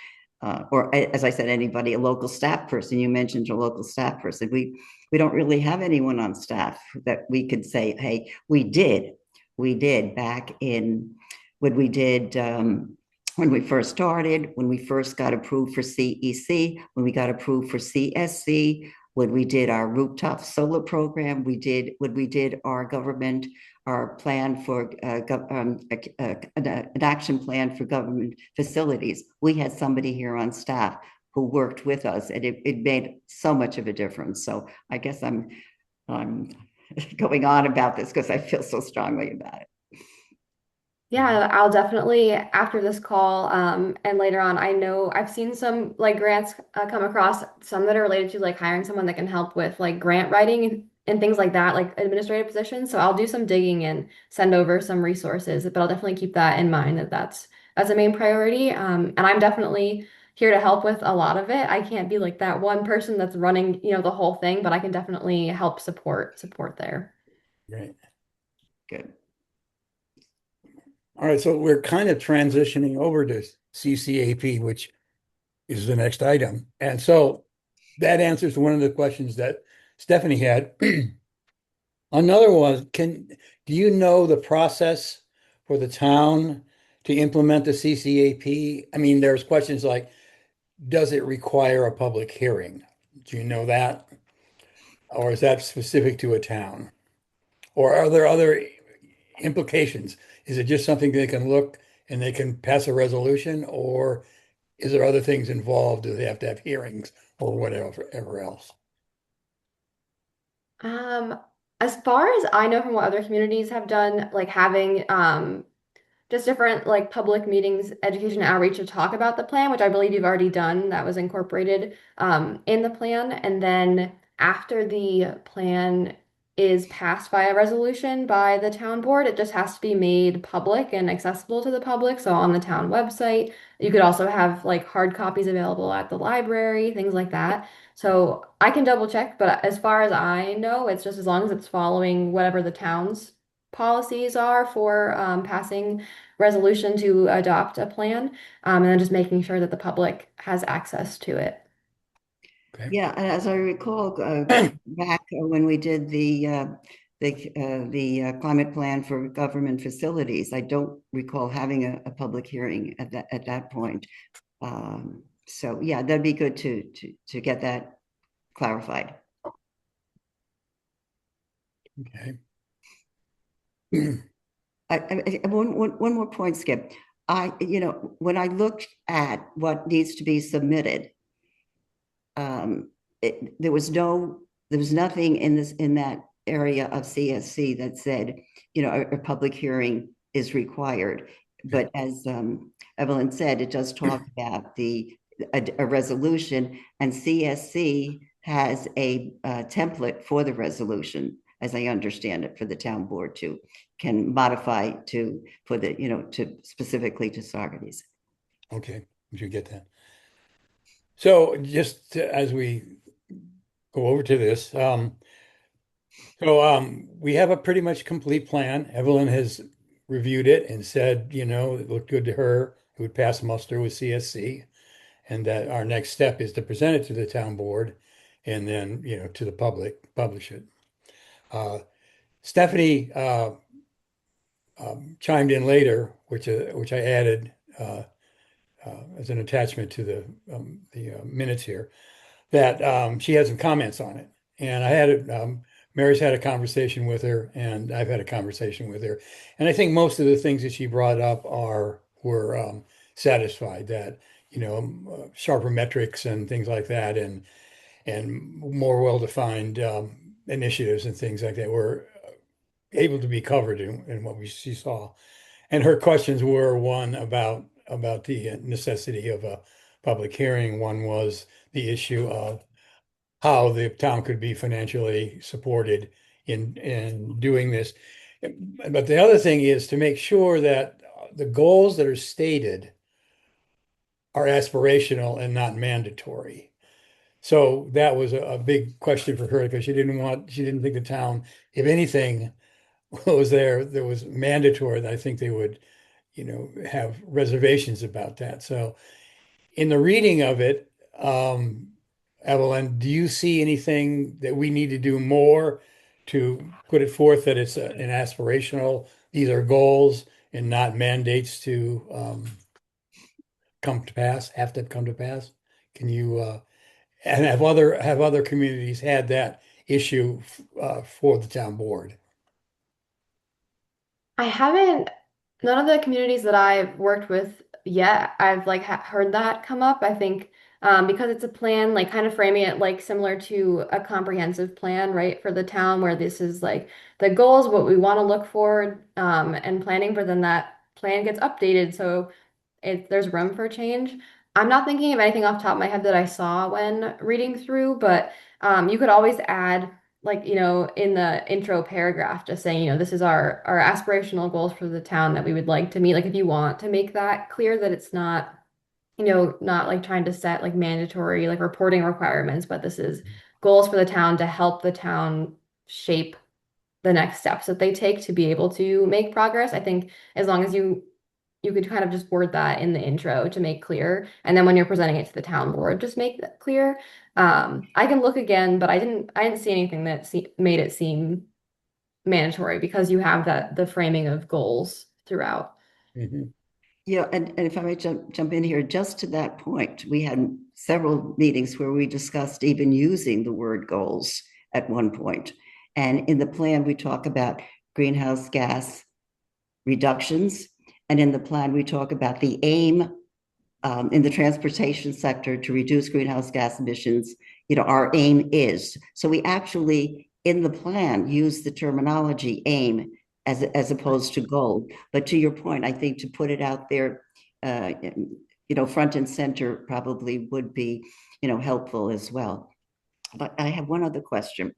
or as I said, a local staff person. You mentioned a local staff person. We don't really have anyone on staff that we could say, hey, we did back in when we did. When we first started, when we first got approved for CEC, when we got approved for CSC, when we did our rooftop solar program, when we did our plan for an action plan for government facilities, we had somebody here on staff who worked with us, and it made so much of a difference. So I guess I'm going on about this because I feel so strongly about it. Yeah, I'll definitely, after this call, and later on, I know I've seen some grants come across, some that are related to hiring someone that can help with grant writing and things like that, like administrative positions. So I'll do some digging and send over some resources, but I'll definitely keep that in mind, that's a main priority. And I'm definitely here to help with a lot of it. I can't be that one person that's running, the whole thing, but I can definitely help support there. Great. Good. All right, so we're kind of transitioning over to CCAP, which is the next item. And so that answers one of the questions that Stephanie had. Another one, do you know the process for the town to implement the CCAP? I mean, there's questions like, does it require a public hearing? Do you know that? Or is that specific to a town? Or are there other implications? Is it just something they can look and they can pass a resolution, or is there other things involved? Do they have to have hearings or whatever else? As far as I know from what other communities have done, having just different public meetings, education outreach to talk about the plan, which I believe you've already done, that was incorporated in the plan. And then after the plan is passed by a resolution by the town board, it just has to be made public and accessible to the public. So on the town website, you could also have hard copies available at the library, things like that. So I can double check, but as far as I know, it's just as long as it's following whatever the town's policies are for passing resolution to adopt a plan, and then just making sure that the public has access to it. Okay. Yeah, and as I recall, back when we did the climate plan for government facilities, I don't recall having a public hearing at that point. So yeah, that'd be good to get that clarified. Okay. One more point, Skip. When I looked at what needs to be submitted, there was no there was nothing in that area of CSC that said, a public hearing is required. But as Evelyn said, it does talk about a resolution, and CSC has a template for the resolution, as I understand it, for the town board can modify to specifically to Saugerties. Okay, we should get that. So just as we go over to this, we have a pretty much complete plan. Evelyn has reviewed it and said, it looked good to her. It would pass muster with CSC, and that our next step is to present it to the town board and then, to the public, publish it. Stephanie chimed in later, which I added as an attachment to the minutes here, that she had some comments on it. And Mary's had a conversation with her, and I've had a conversation with her. And I think most of the things that she brought up were satisfied, that, sharper metrics and things like that, and more well-defined initiatives and things like that were able to be covered in what she saw. And her questions were, one about the necessity of a public hearing. One was the issue of how the town could be financially supported in doing this. But the other thing is to make sure that the goals that are stated are aspirational and not mandatory. So that was a big question for her, because she didn't think the town, if anything there was mandatory, that I think they would, have reservations about that. So in the reading of it, Evelyn, do you see anything that we need to do more to put it forth that it's an aspirational, these are goals and not mandates to have to come to pass? Can you and have other communities had that issue for the town board? I haven't, none of the communities that I've worked with yet, I've like heard that come up. I think because it's a plan, like kind of framing it like similar to a comprehensive plan, right, for the town, where this is like the goals, what we want to look for, and planning, but then that plan gets updated. So there's room for change. I'm not thinking of anything off the top of my head that I saw when reading through, but you could always add, like, in the intro paragraph, just saying, this is our aspirational goals for the town that we would like to meet. Like, if you want to make that clear, that it's not, not like trying to set like mandatory like reporting requirements, but this is goals for the town to help the town shape the next steps that they take to be able to make progress. I think as long as you could kind of just word that in the intro to make clear, and then when you're presenting it to the town board, just make that clear. I can look again, but I didn't see anything that made it seem mandatory, because you have the framing of goals throughout. Mm-hmm. Yeah, and if I may jump in here, just to that point, we had several meetings where we discussed even using the word goals at one point. And in the plan, we talk about greenhouse gas reductions. And in the plan, we talk about the aim in the transportation sector to reduce greenhouse gas emissions. Our aim is. So we actually, in the plan, use the terminology aim as opposed to goal. But to your point, I think to put it out there, front and center probably would be, helpful as well. But I have one other question.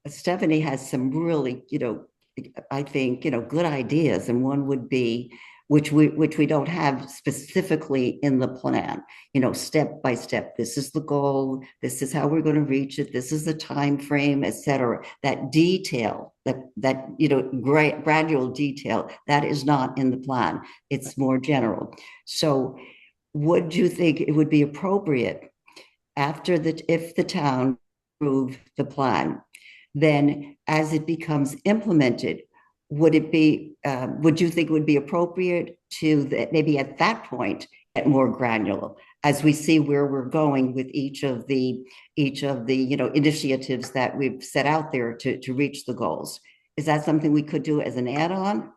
Stephanie has some really, I think, good ideas, and one would be, which we don't have specifically in the plan, step by step. This is the goal. This is how we're going to reach it. This is the time frame, et cetera. That detail, that gradual detail, that is not in the plan. It's more general. So, would you think it would be appropriate if the town approved the plan, then as it becomes implemented, would you think it would be appropriate to maybe at that point get more granular as we see where we're going with each of the initiatives that we've set out there to reach the goals? Is that something we could do as an add-on?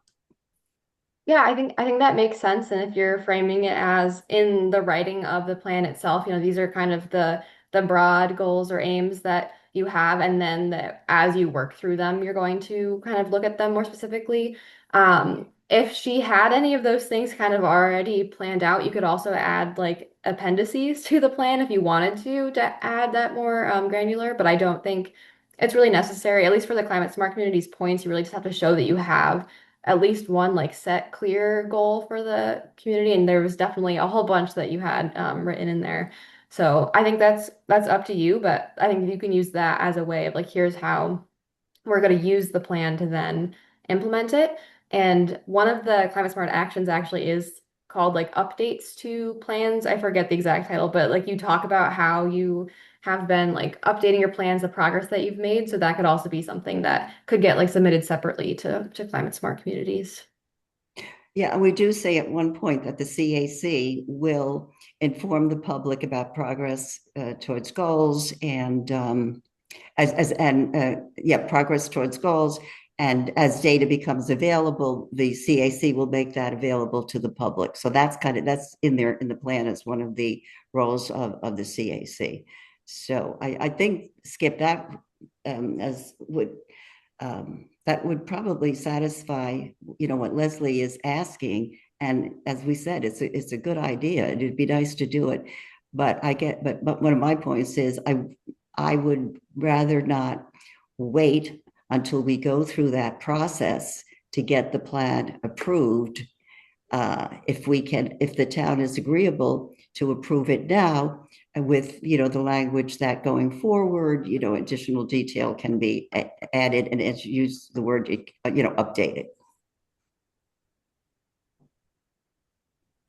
Yeah, I think that makes sense. And if you're framing it as in the writing of the plan itself, these are kind of the the broad goals or aims that you have, and then as you work through them, you're going to kind of look at them more specifically. If she had any of those things kind of already planned out, you could also add like appendices to the plan if you wanted to add that more granular, but I don't think it's really necessary, at least for the climate smart communities points. You really just have to show that you have at least one like set clear goal for the community, and there was definitely a whole bunch that you had written in there. So I think that's up to you, but I think you can use that as a way of like, here's how we're going to use the plan to then implement it. And one of the climate smart actions actually is called like updates to plans. I forget the exact title, but like you talk about how you have been like updating your plans, the progress that you've made. So that could also be something that could get like submitted separately to climate smart communities. Yeah, and we do say at one point that the CAC will inform the public about progress towards goals and progress towards goals. And as data becomes available, the CAC will make that available to the public. So that's in there in the plan as one of the roles of the CAC. So I think, Skip, that would probably satisfy, what Leslie is asking. And as we said, it's a good idea. It'd be nice to do it. But one of my points is I would rather not wait until we go through that process to get the plan approved. If the town is agreeable to approve it now with, the language that going forward, additional detail can be added, and as you use the word, updated.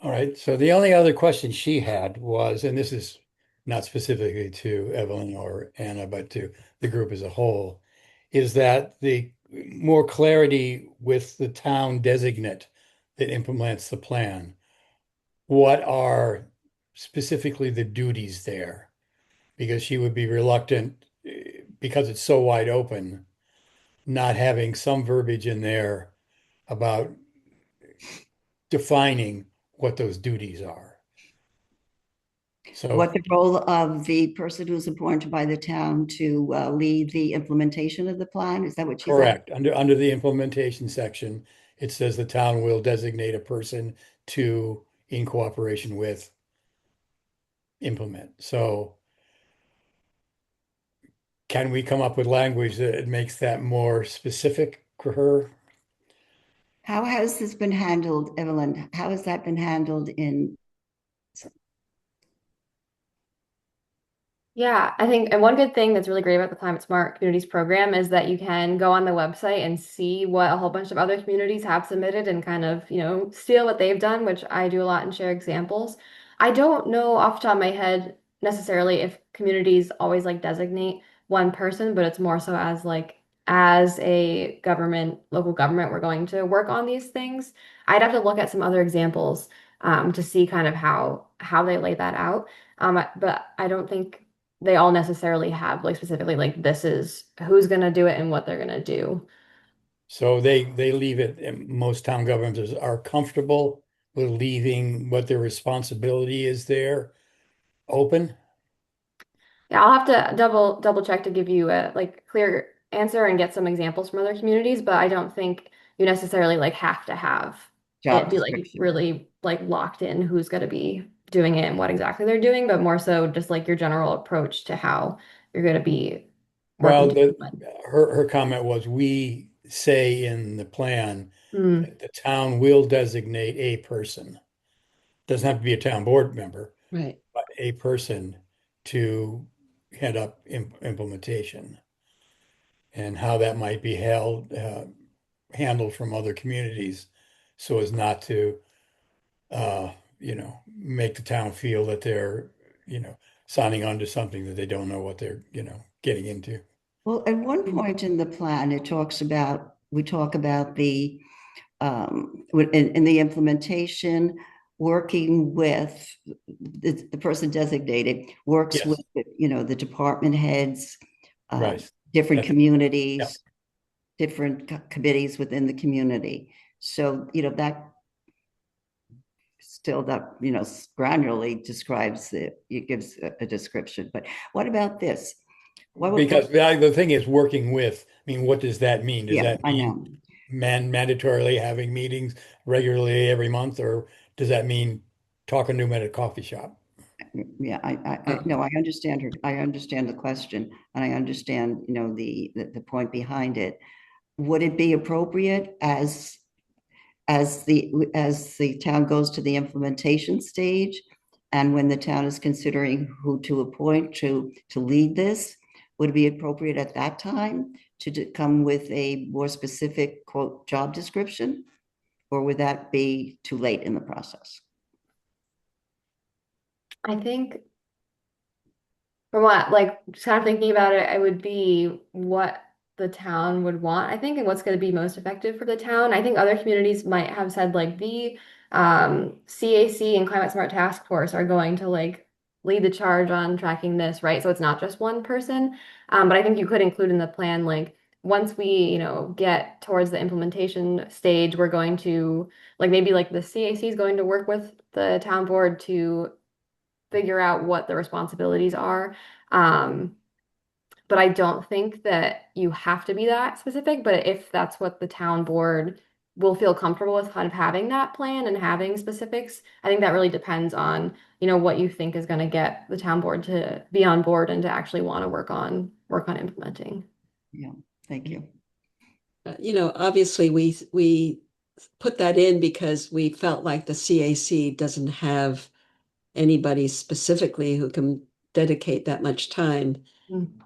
All right. So the only other question she had was, and this is not specifically to Evelyn or Anna, but to the group as a whole, is that the more clarity with the town designate that implements the plan. What are specifically the duties there? Because she would be reluctant, because it's so wide open, not having some verbiage in there about defining what those duties are. So what the role of the person who's appointed by the town to lead the implementation of the plan? Is that what you said? correct. Under the implementation section, it says the town will designate a person to, in cooperation with, implement. So can we come up with language that makes that more specific for her? How has this been handled, Evelyn? How has that been handled in? Yeah, I think, and one good thing that's really great about the Climate Smart Communities program is that you can go on the website and see what a whole bunch of other communities have submitted and kind of, steal what they've done, which I do a lot and share examples. I don't know off the top of my head necessarily if communities always like designate one person, but it's more so as a government, local government, we're going to work on these things. I'd have to look at some other examples to see kind of how they lay that out. But I don't think they all necessarily have like specifically like this is who's going to do it and what they're going to do. So they leave it, and most town governments are comfortable with leaving what their responsibility is there open. Yeah, I'll have to double check to give you a like clear answer and get some examples from other communities, but I don't think you necessarily like have to have Job it be like description. really like locked in who's going to be doing it and what exactly they're doing, but more so just like your general approach to how you're going to be Well, working to implement. her comment was, we say in the plan Mm, that the town will designate a person. Doesn't have to be a town board member, Right. but a person to head up implementation. And how that might be handled from other communities so as not to make the town feel that they're, signing on to something that they don't know what they're, getting into. Well, at one point in the plan, we talk about the in the implementation, working with the person designated, works Yes. with, the department heads, Right. different That's- communities, different committees within the community. So, that still that, granularly describes it gives a description. But what about this? Because the thing is working with, I mean, what does that mean? Does Yeah, that I mean know. mandatorily having meetings regularly every month, or does that mean talking to them at a coffee shop? Yeah, no, I understand I understand the question, and I understand, the point behind it. Would it be appropriate as the town goes to the implementation stage, and when the town is considering who to appoint to lead this, would it be appropriate at that time to come with a more specific quote job description, or would that be too late in the process? I think from what, like, just kind of thinking about it, it would be what the town would want, I think, and what's going to be most effective for the town. I think other communities might have said like the CAC and Climate Smart Task Force are going to like lead the charge on tracking this, right? So it's not just one person. But I think you could include in the plan, like, once we, get towards the implementation stage, we're going to like maybe like the CAC is going to work with the town board to figure out what the responsibilities are. But I don't think that you have to be that specific. But if that's what the town board will feel comfortable with, kind of having that plan and having specifics, I think that really depends on, what you think is going to get the town board to be on board and to actually want to work on implementing. Yeah, thank you. Obviously we put that in because we felt like the CAC doesn't have anybody specifically who can dedicate that much time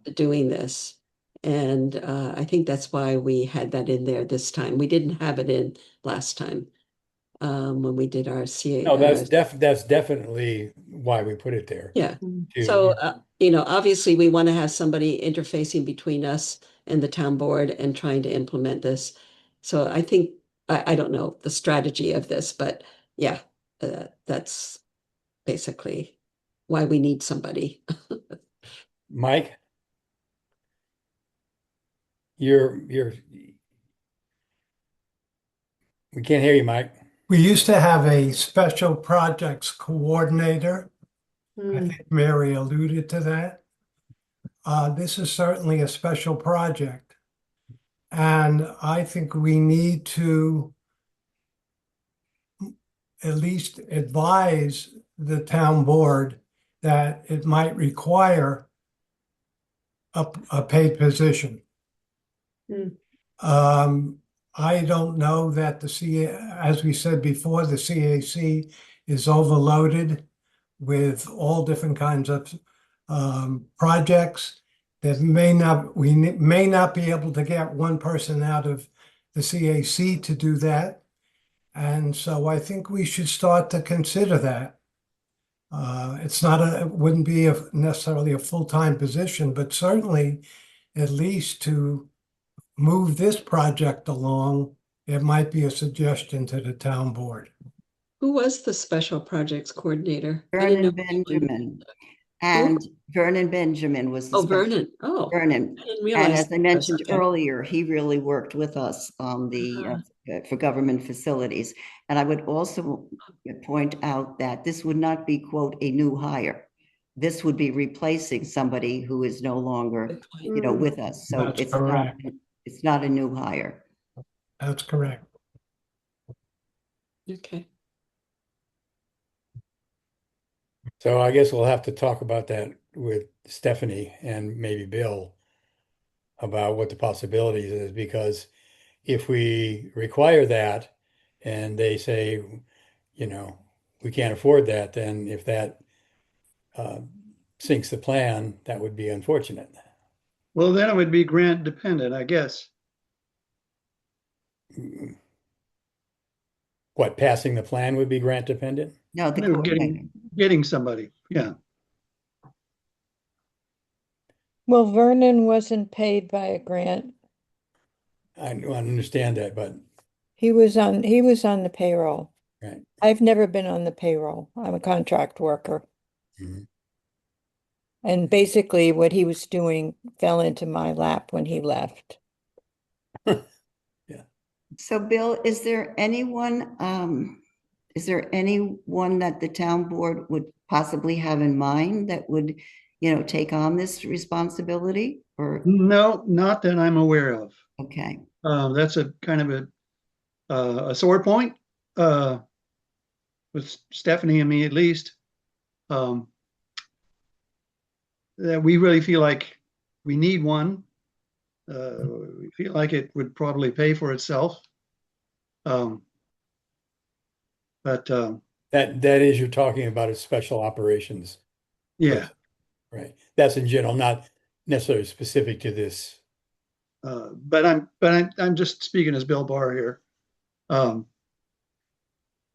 to doing this. And I think that's why we had that in there this time. We didn't have it in last time when we did our CAC. No, that's definitely why we put it there. Yeah. So, obviously we want to have somebody interfacing between us and the town board and trying to implement this. So I think, I don't know the strategy of this, but yeah, that's basically why we need somebody. Mike? We can't hear you, Mike. We used to have a special projects coordinator. I think Mary alluded to that. This is certainly a special project. And I think we need to at least advise the town board that it might require a paid position. I don't know that as we said before, the CAC is overloaded with all different kinds of projects that we may not be able to get one person out of the CAC to do that. And so I think we should start to consider that. It wouldn't be necessarily a full-time position, but certainly at least to move this project along, it might be a suggestion to the town board. Who was the special projects coordinator? Vernon Benjamin. And Vernon Benjamin was the Vernon. Vernon. I didn't realize. And as I mentioned earlier, he really worked with us on the for government facilities. And I would also point out that this would not be, quote, a new hire. This would be replacing somebody who is no longer, with us. So it's not a new hire. That's correct. Okay. So I guess we'll have to talk about that with Stephanie and maybe Bill about what the possibilities is, because if we require that and they say, we can't afford that, then if that sinks the plan, that would be unfortunate. Well, then it would be grant dependent, I guess. What, passing the plan would be grant dependent? No, getting somebody, yeah. Well, Vernon wasn't paid by a grant. I understand that, but He was on the payroll. right. I've never been on the payroll. I'm a contract worker. And basically what he was doing fell into my lap when he left. So Bill, is there anyone is there anyone that the town board would possibly have in mind that would, take on this responsibility? Or, No, not that I'm aware of. okay, That's a kind of a sore point with Stephanie and me at least. That we really feel like we need one. We feel like it would probably pay for itself. But That is, you're talking about a special operations, yeah, right? That's in general, not necessarily specific to this. but I'm just speaking as Bill Barr here.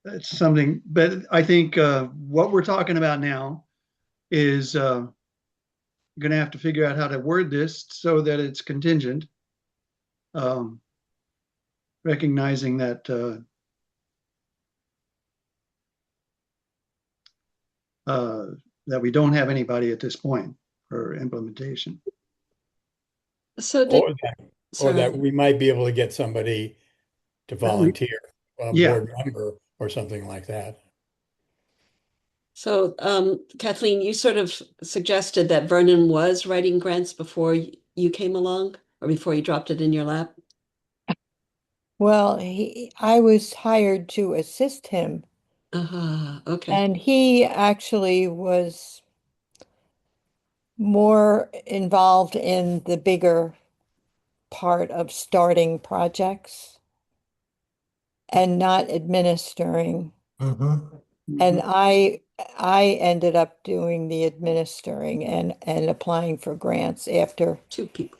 It's something, but I think what we're talking about now is going to have to figure out how to word this so that it's contingent, recognizing that that we don't have anybody at this point for implementation. So Or that we might be able to get somebody to volunteer, a Yeah. board member or something like that. So, Kathleen, you sort of suggested that Vernon was writing grants before you came along, or before you dropped it in your lap? Well, I was hired to assist him, Okay. and he actually was more involved in the bigger part of starting projects and not administering. And I ended up doing the administering and applying for grants after. Two people.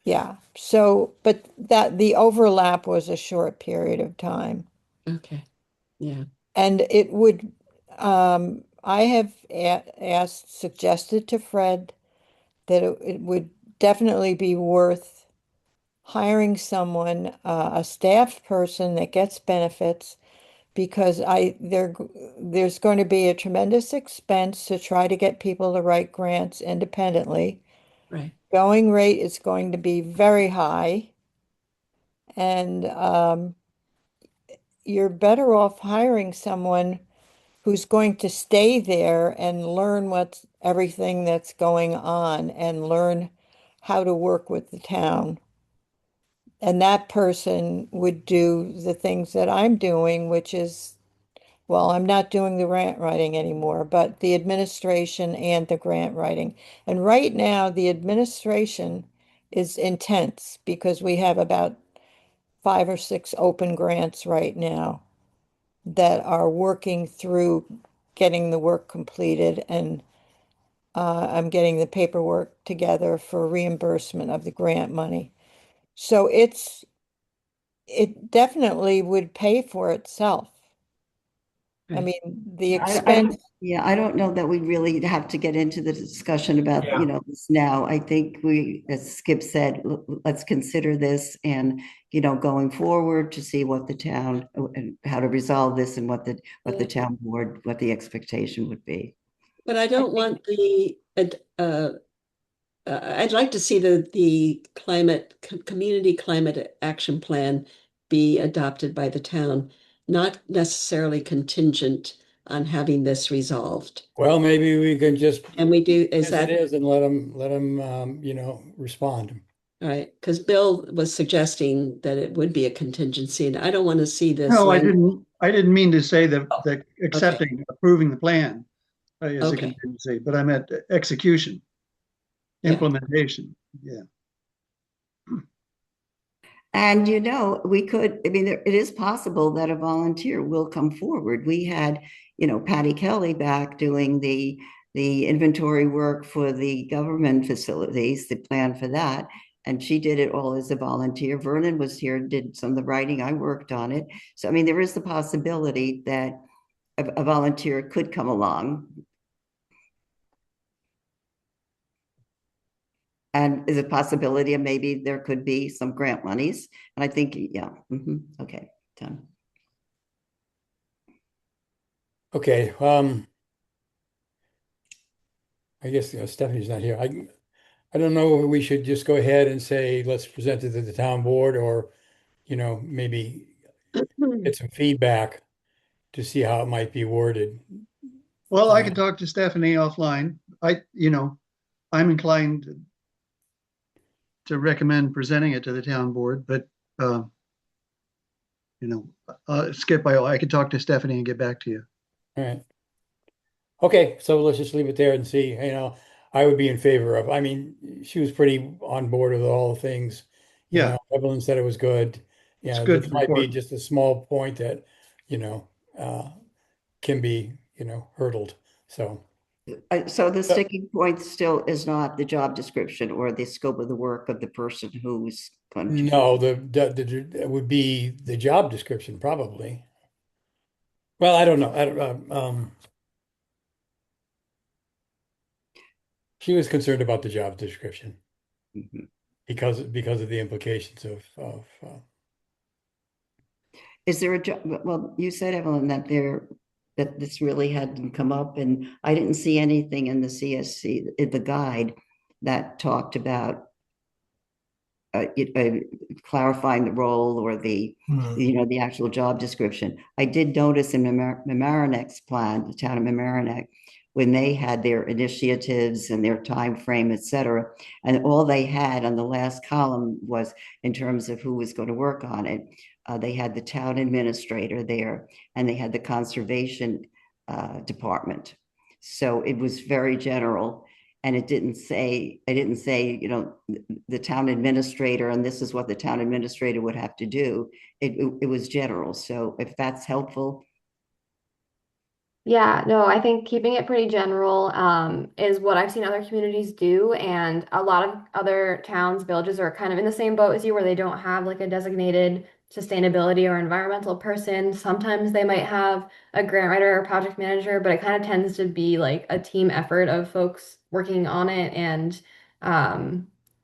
Yeah. So, but that the overlap was a short period of time. Okay. Yeah. And it would, I have suggested to Fred that it would definitely be worth hiring someone, a staff person that gets benefits, because there's going to be a tremendous expense to try to get people to write grants independently. Right. Going rate is going to be very high, and you're better off hiring someone who's going to stay there and learn everything that's going on and learn how to work with the town. And that person would do the things that I'm doing, which is, well, I'm not doing the grant writing anymore, but the administration and the grant writing. And right now, the administration is intense because we have about 5 or 6 open grants right now that are working through getting the work completed, and I'm getting the paperwork together for reimbursement of the grant money. So it definitely would pay for itself. I Right. mean, the I expense. I don't know that we really have to get into the discussion about, this now. I think as Skip said, let's consider this and, going forward to see what the town, and how to resolve this, and what the town board, what the expectation would be. But I don't want I'd like to see the community climate action plan be adopted by the town, not necessarily contingent on having this resolved. Well, maybe we can just And we do, is as that it is, and let them respond. all right? Because Bill was suggesting that it would be a contingency, and I don't want to see this. No, I didn't mean to say that Okay. approving the plan is a Okay. contingency, but I meant execution, implementation. Yeah. And we could, it is possible that a volunteer will come forward. We had, Patty Kelly back doing the inventory work for the government facilities, the plan for that. And she did it all as a volunteer. Vernon was here, did some of the writing. I worked on it. So, there is the possibility that a volunteer could come along. And is a possibility of maybe there could be some grant monies. And I think, okay, done. Okay, I guess Stephanie's not here. I don't know if we should just go ahead and say, let's present it to the town board, or maybe get some feedback to see how it might be worded. Well, I can talk to Stephanie offline. I'm inclined to recommend presenting it to the town board, but, Skip, I could talk to Stephanie and get back to you. All right. Okay, so let's just leave it there and see, I would be in favor of, I mean, she was pretty on board with all the things. Yeah. Evelyn said it was good. It's Yeah, good this might be report. just a small point that, can be, hurdled. So, So the sticking point still is not the job description or the scope of the work of the person who's going to. no, it would be the job description probably. Well, I don't know. I don't, she was concerned about the job description Mhm. because of the implications of Is there a job? Well, you said, Evelyn, that this really hadn't come up, and I didn't see anything in the CSC, in the guide, that talked about clarifying the role or the actual job description. I did notice in Mamaronek's plan, the town of Mamaroneck, when they had their initiatives and their time frame, et cetera, and all they had on the last column was in terms of who was going to work on it. They had the town administrator there, and they had the conservation department. So it was very general, and it didn't say, the town administrator, and this is what the town administrator would have to do. It was general. So if that's helpful. Yeah, no, I think keeping it pretty general is what I've seen other communities do. And a lot of other towns, villages are kind of in the same boat as you, where they don't have like a designated sustainability or environmental person. Sometimes they might have a grant writer or project manager, but it kind of tends to be like a team effort of folks working on it, and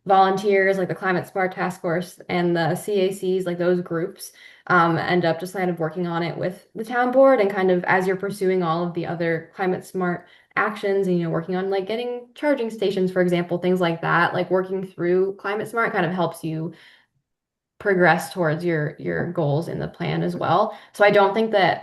volunteers like the Climate Smart Task Force and the CACs, like those groups end up just kind of working on it with the town board, and kind of as you're pursuing all of the other climate smart actions and working on like getting charging stations, for example, things like that, like working through climate smart kind of helps you progress towards your goals in the plan as well. So I don't think that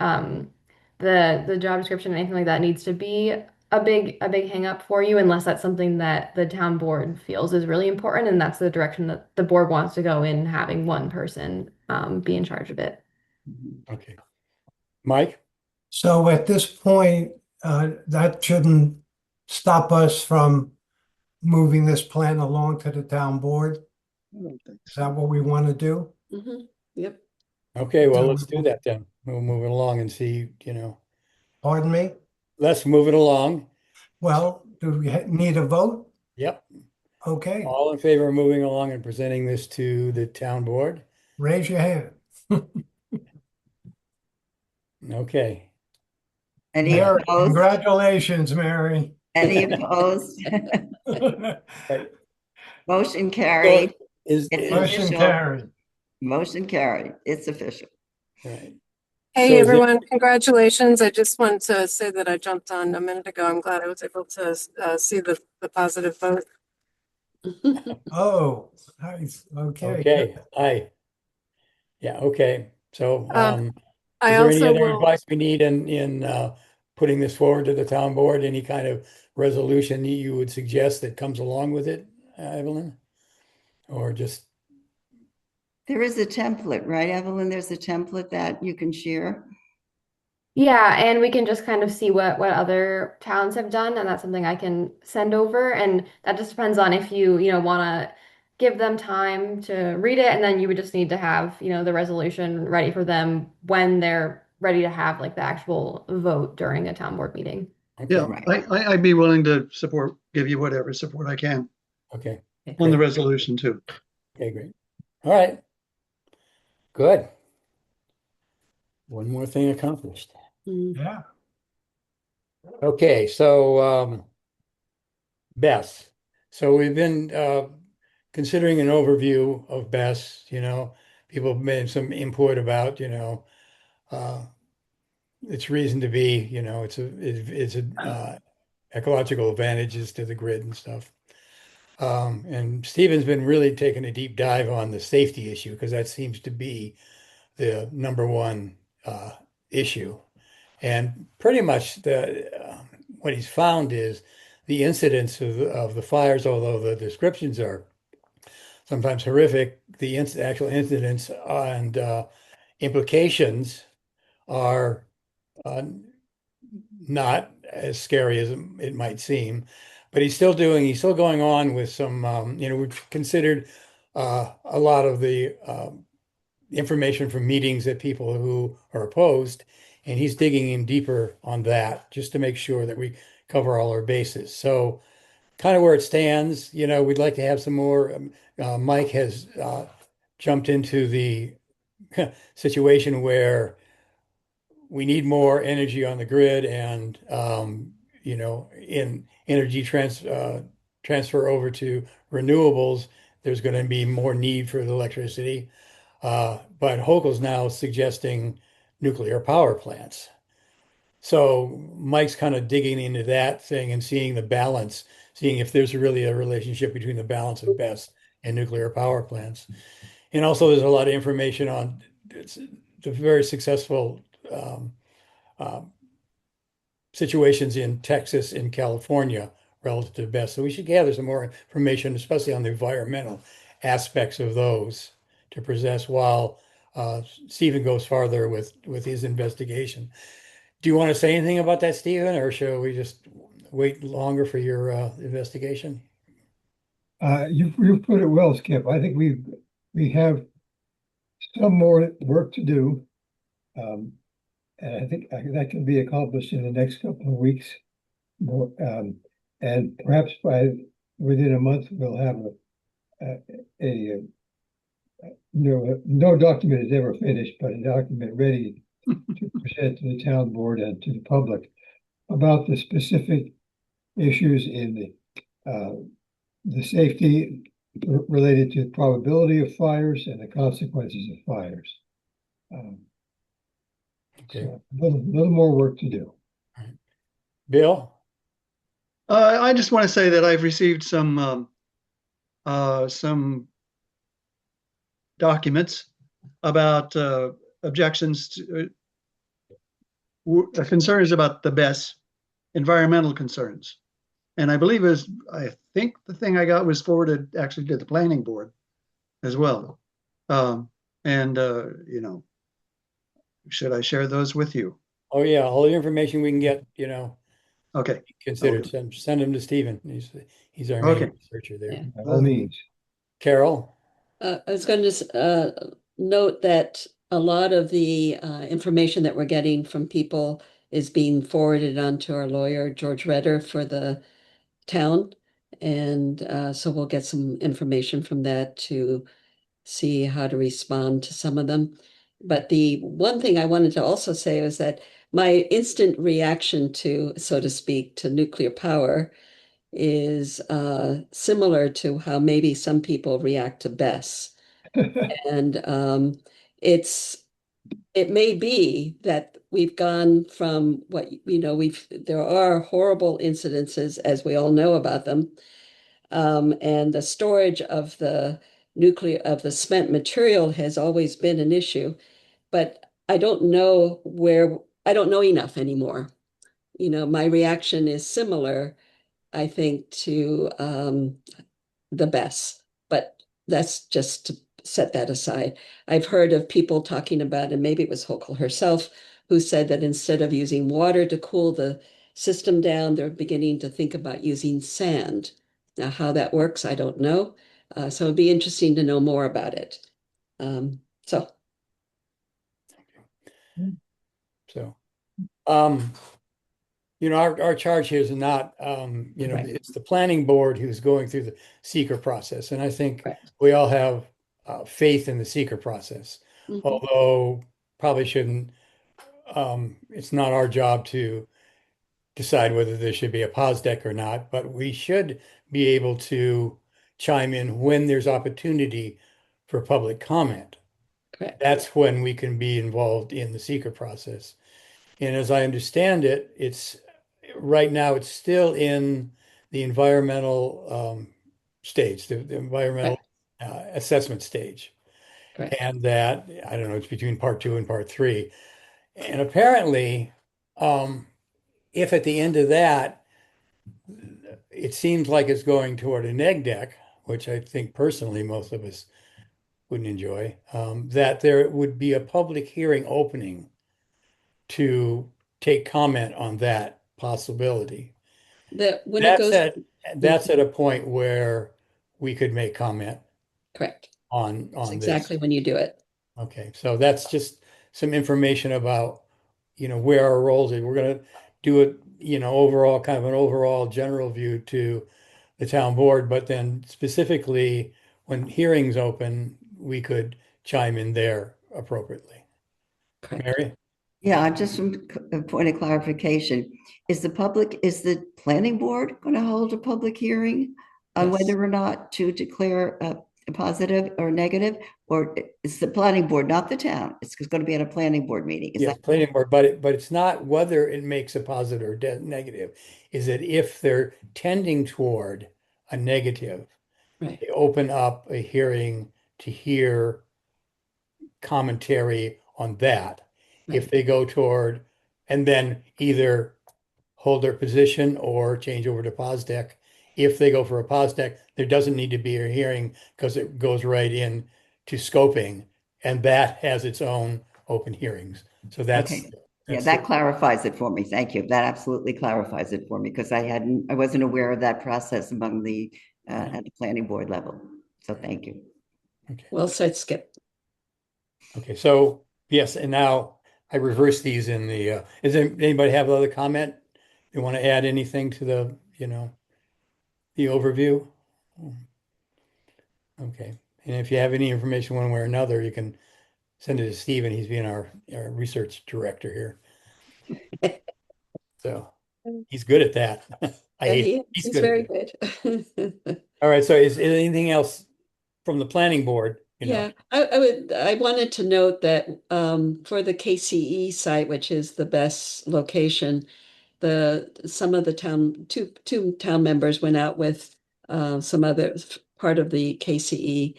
the job description or anything like that needs to be a big hang up for you, unless that's something that the town board feels is really important, and that's the direction that the board wants to go in, having one person be in charge of it. Okay. Mike? So at this point, that shouldn't stop us from moving this plan along to the town board. I don't think Is so. that what we want to do? Yep. Okay, well, let's do that then. We'll move it along and see, Pardon me? let's move it along. Well, do we need a vote? Yep. Okay, All in favor of moving along and presenting this to the town board? raise your hand. Okay. Any Mary, opposed? congratulations, Mary. Any opposed? Right. Motion carried. Is, It's Motion official. carried. Motion carried. It's official. right. Hey So is it- everyone, congratulations. I just wanted to say that I jumped on a minute ago. I'm glad I was able to see the positive vote. Oh, nice. Okay. Okay, aye. Yeah, okay. So, I is there any also other will, advice we need in putting this forward to the town board? Any kind of resolution you would suggest that comes along with it, Evelyn? Or just, There is a template, right, Evelyn? There's a template that you can share. Yeah, and we can just kind of see what other towns have done, and that's something I can send over. And that just depends on if you want to give them time to read it, and then you would just need to have, the resolution ready for them when they're ready to have like the actual vote during a town board meeting. Yeah, Right. I'd be willing to give you whatever support I can okay, on the resolution too. okay, great. All right. Good. One more thing accomplished. Yeah. Okay, so BESS. So we've been considering an overview of BESS, people have made some input about, its reason to be, it's a ecological advantages to the grid and stuff. And Stephen's been really taking a deep dive on the safety issue, because that seems to be the number one issue. And pretty much what he's found is the incidence of the fires, although the descriptions are sometimes horrific, the actual incidents and implications are uh, not as scary as it might seem. But he's still going on with some, we've considered a lot of the information from meetings that people who are opposed, and he's digging in deeper on that just to make sure that we cover all our bases. So kind of where it stands, we'd like to have some more. Mike has jumped into the situation where we need more energy on the grid and, in energy transfer over to renewables, there's going to be more need for the electricity. But Hochul's now suggesting nuclear power plants. So Mike's kind of digging into that thing and seeing the balance, seeing if there's really a relationship between the balance of BESS and nuclear power plants. And also there's a lot of information on the very successful situations in Texas and California relative to BESS. So we should gather some more information, especially on the environmental aspects of those to possess while Stephen goes farther with his investigation. Do you want to say anything about that, Stephen, or shall we just wait longer for your investigation? You've put it well, Skip. I think we have some more work to do. And I think that can be accomplished in the next couple of weeks. More, and perhaps within a month, we'll have no document is ever finished, but a document ready to present to the town board and to the public about the specific issues in the safety related to the probability of fires and the consequences of fires. Okay. So a little more work to do. Bill? I just want to say that I've received some documents about objections to concerns about the BESS, environmental concerns. And I think the thing I got was forwarded actually to the planning board as well. Should I share those with you? Oh yeah, all the information we can get, Okay. consider send them to Stephen. He's our main Okay. researcher there. Yeah. By all means. Carol? I was going to just note that a lot of the information that we're getting from people is being forwarded on to our lawyer, George Redder, for the town. And so we'll get some information from that to see how to respond to some of them. But the one thing I wanted to also say was that my instant reaction to, so to speak, to nuclear power is similar to how maybe some people react to BESS. And it may be that we've gone from there are horrible incidences, as we all know about them. And the storage of the spent material has always been an issue, but I don't know enough anymore. My reaction is similar, I think, to the BESS, but that's just to set that aside. I've heard of people talking about, and maybe it was Hochul herself, who said that instead of using water to cool the system down, they're beginning to think about using sand. Now, how that works, I don't know. So it'd be interesting to know more about it. So. Our charge here is not, Right. it's the planning board who's going through the seeker process. And I think Right. we all have faith in the seeker process, Mhm. although probably shouldn't, it's not our job to decide whether there should be a pause deck or not, but we should be able to chime in when there's opportunity for public comment. Correct. That's when we can be involved in the seeker process. And as I understand it, right now it's still in the environmental stage, the environmental assessment stage. Correct. And that, I don't know, it's between part 2 and part 3. And apparently, if at the end of that, it seems like it's going toward a neg deck, which I think personally most of us wouldn't enjoy, that there would be a public hearing opening to take comment on that possibility. That when it goes, That's at a point where we could make comment correct. on That's this. exactly when you do it. Okay, so that's just some information about, where our roles are. We're gonna do it, overall, kind of an overall general view to the town board, but then specifically when hearings open, we could chime in there appropriately. Correct. Mary? Yeah, just a point of clarification. Is the planning board going to hold a public hearing on Yes. whether or not to declare a positive or negative? Or it's the planning board, not the town? It's going to be at a planning board meeting. Is Yes, that planning board, but it's not whether it makes a positive or negative. Is that if they're tending toward a negative, Right. they open up a hearing to hear commentary on that. If Right. they go toward, and then either hold their position or change over to POSDEC. If they go for a POSDEC, there doesn't need to be a hearing because it goes right in to scoping, and that has its own open hearings. So that's, okay? Yeah, that's that clarifies it for me. Thank you. That absolutely clarifies it for me because I wasn't aware of that process among at the planning board level. So thank you. okay. Well said, Skip. Okay, so yes, and now I reverse these in the, does anybody have other comment? You want to add anything to the, the overview? Okay, and if you have any information one way or another, you can send it to Stephen. He's being our research director here. So he's good at that. I Yeah, hate it. he's good very at it. good. All right, so is anything else from the planning board? Yeah, I wanted to note that for the KCE site, which is the best location, some of the two town members went out with some other part of the KCE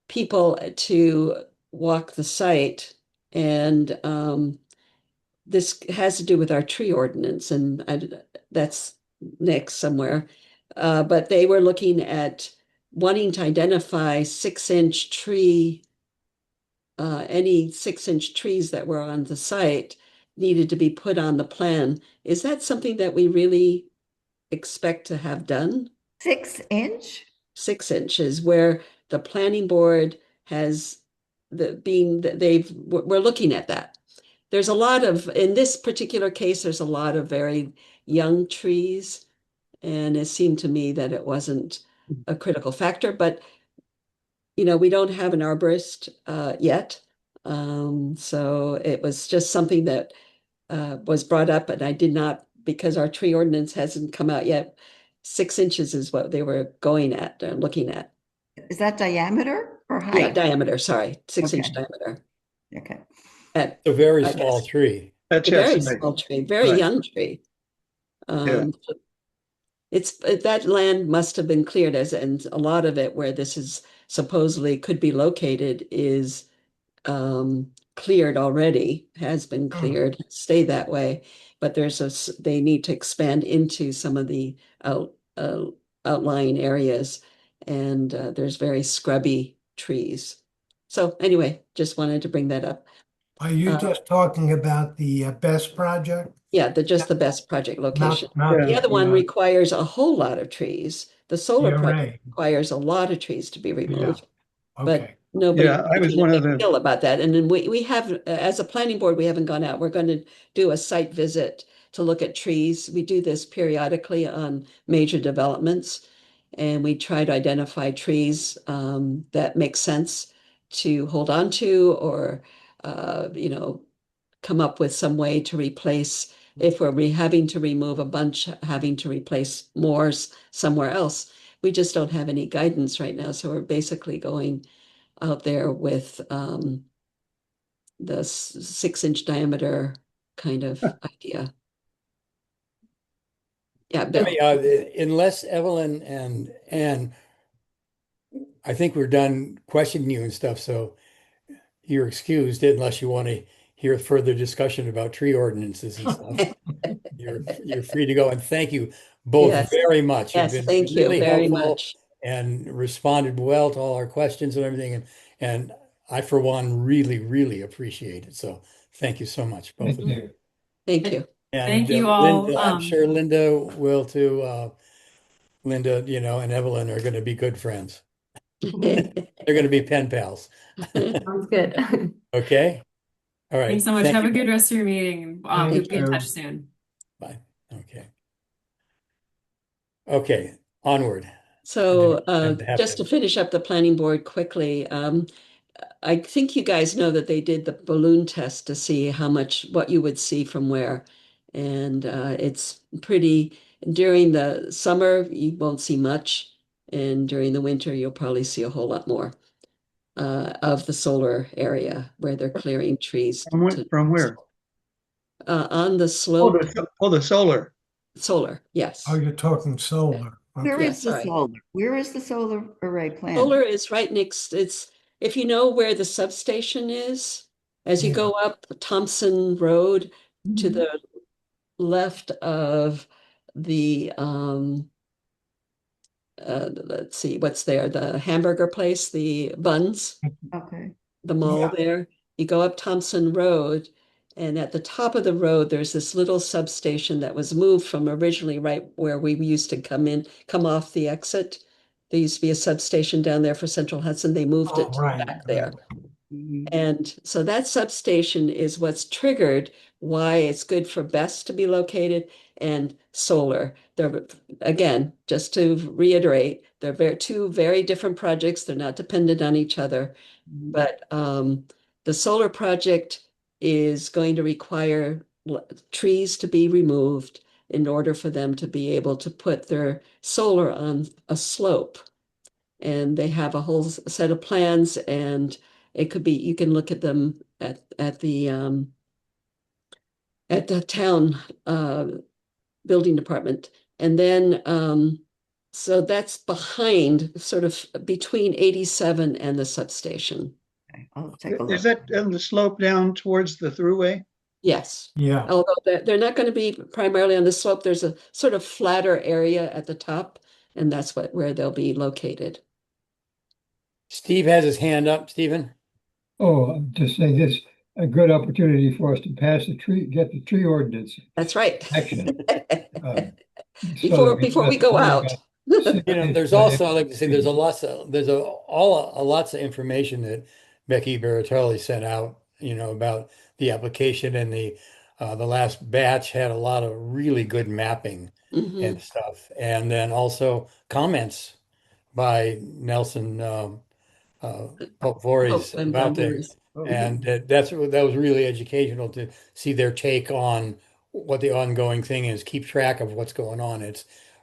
people to walk the site, and this has to do with our tree ordinance, and that's next somewhere. But they were looking at wanting to identify 6-inch tree, any 6-inch trees that were on the site needed to be put on the plan. Is that something that we really expect to have done? 6-inch? 6 inches, where the planning board has we're looking at that. There's a lot of, in this particular case, there's a lot of very young trees, and it seemed to me that it wasn't a critical factor, but we don't have an arborist yet. So it was just something that was brought up, and I did not, because our tree ordinance hasn't come out yet. 6 inches is what they were looking at. Is that diameter or height? Yeah, diameter, sorry, 6-inch Okay. diameter. Okay. At, A very I small guess, tree. That's a very right. small tree, very Right. young tree. That land must have been cleared and a lot of it where this is supposedly could be located is cleared already, has been cleared, stay that way. But they need to expand into some of the outlying areas, and there's very scrubby trees. So anyway, just wanted to bring that up. Are you just talking about the BEST project? Yeah, the best project location. Not The other one the, requires a whole lot of trees. The solar ERA. project requires a lot of trees to be removed. But Okay. nobody Yeah, I was making a one of big the- deal about that. And then we have, as a planning board, we haven't gone out. We're going to do a site visit to look at trees. We do this periodically on major developments, and we try to identify trees that make sense to hold on to, or come up with some way to replace. If we're having to remove a bunch, having to replace more somewhere else. We just don't have any guidance right now. So we're basically going out there with the 6-inch diameter kind of idea. Yeah, Bill. Unless Evelyn and Anne, I think we're done questioning you and stuff, so you're excused unless you want to hear further discussion about tree ordinances and stuff, you're free to go. And thank you both Yes. very much. You've Yes, been thank you really very helpful much. and responded well to all our questions and everything. And I, for one, really, really appreciate it. So thank you so much, both Thank of you. you. Thank you. And Thank you all. Linda, I'm sure Linda will too. Linda, you know, and Evelyn are going to be good friends. They're going to be pen pals. Sounds good. Okay. All right. Thanks so much. Thank Have you. a good rest of your meeting. We'll Thank be in you. touch soon. Bye. Okay. Okay. Onward. So And have just to- to finish up the planning board quickly, I think you guys know that they did the balloon test to see what you would see from where. And it's pretty, during the summer, you won't see much. And during the winter, you'll probably see a whole lot more of the solar area where they're clearing trees. From where? On the Oh, slope, the solar. solar, yes. Oh, you're talking solar. Where Okay. Yeah, is the sorry. solar? Where is the solar array plant? Solar is right next, if you know where the substation is, as you Yeah. go up Thompson Road to Mhm. the left of the, let's see, what's there? The hamburger place, the Buns, Okay. the mall Yeah. there. You go up Thompson Road, and at the top of the road, there's this little substation that was moved from originally right where we used to come off the exit. There used to be a substation down there for Central Hudson. They moved Oh, it right, back there. Mhm. And so that substation is what's triggered why it's good for BESS to be located and solar. They're, again, just to reiterate, they're two very different projects. They're not dependent on each other. Mhm. But the solar project is going to require trees to be removed in order for them to be able to put their solar on a slope. And they have a whole set of plans, and it could be, you can look at them at the town building department. And then so that's behind, sort of between 87 and the substation. Okay, I'll take a Is look. that on the slope down towards the thruway? Yes. Yeah. Although they're not going to be primarily on the slope, there's a sort of flatter area at the top, and that's where they'll be located. Steve has his hand up. Stephen? Oh, I'm just saying this, a good opportunity for us to pass get the tree ordinance That's right. action. So Before that we before don't we have to go worry out. about You know, there's also, I like to say, there's lots of information that Becky Beratelli sent out, you know, about the application, and the last batch had a lot of really good mapping Mhm. and stuff. And then also comments by Nelson Pope Voorhees Oh, and about Van things. Voorhees. And that was really educational to see their take on what the ongoing thing is, keep track of what's going on.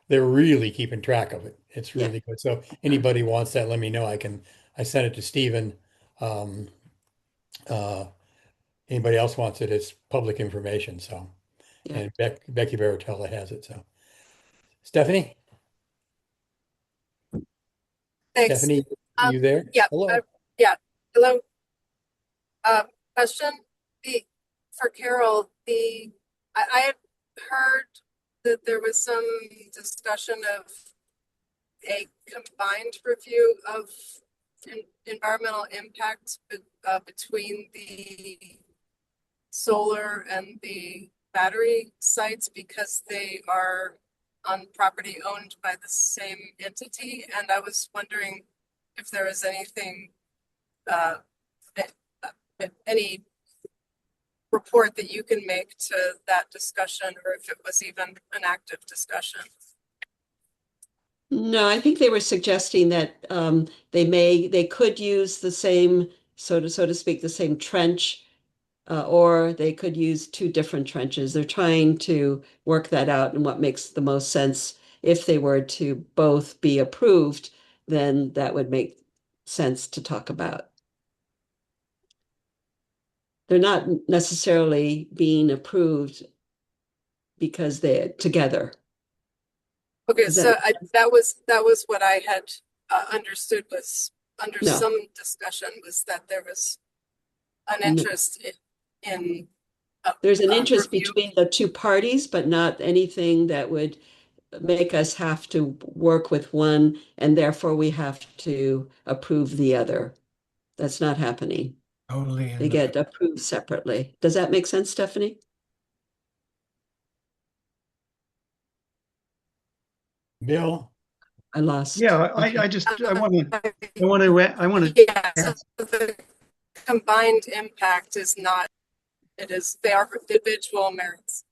They're really keeping track of it. It's Yeah. really good. So anybody wants that, let me know. I sent it to Stephen. Uh, Anybody else wants it, it's public information. So, Yeah. and Becky Baratella has it. So Stephanie, Thanks. Stephanie, Um, you there? yeah, Hello. yeah. Hello. Question for Carol. I had heard that there was some discussion of a combined review of environmental impact between the solar and the battery sites, because they are on property owned by the same entity. And I was wondering if there was anything, any report that you can make to that discussion, or if it was even an active discussion. No, I think they were suggesting that they could use the same, so to speak, the same trench, or they could use two different trenches. They're trying to work that out and what makes the most sense. If they were to both be approved, then that would make sense to talk about. They're not necessarily being approved because they're together. Okay, Is so that- that was what I had understood was under No. some discussion, was that there was an No. interest in There's an interest review. between the two parties, but not anything that would make us have to work with one, and therefore we have to approve the other. That's not happening. Totally. They get approved separately. Does that make sense, Stephanie? Bill? I lost. Yeah, Okay. I want to, Yeah, so the combined impact is not, they are individual merits.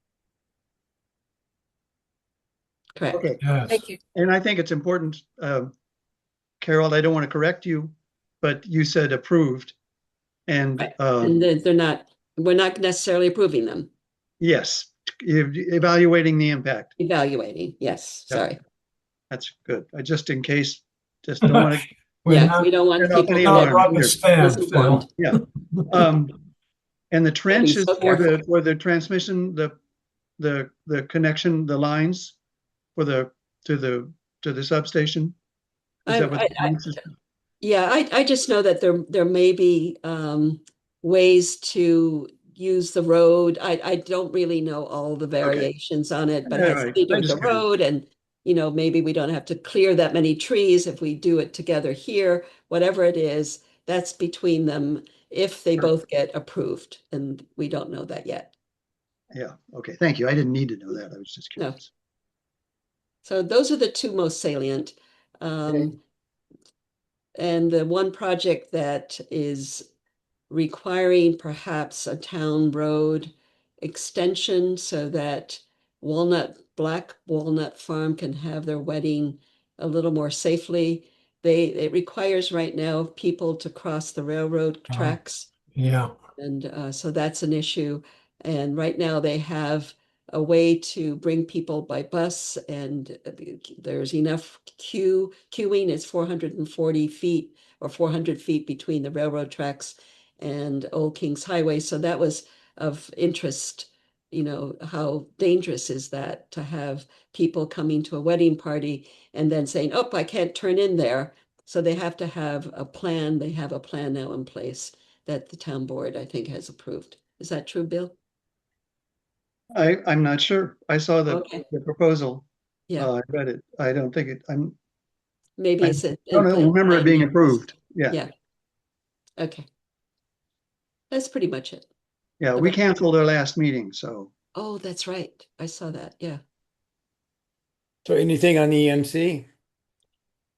Correct. okay. Yes. Thank you. And I think it's important, Carol, I don't want to correct you, but you said approved. And Right. And we're not necessarily approving them. yes, evaluating the impact. Evaluating. Yes. Yeah. Sorry. That's good. I just in case, just don't want to. Yeah, we don't want set off people any to alarms get rubber here. stamp, misinformed. Yeah. And the trench is so for careful. the transmission, the connection, the lines for to the substation. Is that what the trench is? Yeah, I just know that there may be ways to use the road. I don't really know all the variations on it, but it has to Right. do I with the just kinda- road, and maybe we don't have to clear that many trees if we do it together here. Whatever it is, that's between them if they both get approved, and we don't know that yet. Yeah. Okay. Thank you. I didn't need to know that. I was just No. curious. So those are the two most salient. And the one project that is requiring perhaps a town road extension so that Black Walnut Farm can have their wedding a little more safely. It requires right now people to cross the railroad tracks. Yeah. And so that's an issue. And right now they have a way to bring people by bus, and there's enough queuing. It's 440 feet or 400 feet between the railroad tracks and Old Kings Highway. So that was of interest. How dangerous is that to have people coming to a wedding party and then saying, oh, I can't turn in there. So they have to have a plan. They have a plan now in place that the town board, I think, has approved. Is that true, Bill? I'm not sure. I saw the proposal. Yeah. I read it. I don't think it, Maybe I it's don't remember it being approved. Yeah. Yeah. Okay. That's pretty much it. Yeah, we canceled our last meeting, so. Oh, that's right. I saw that. Yeah. So anything on EMC?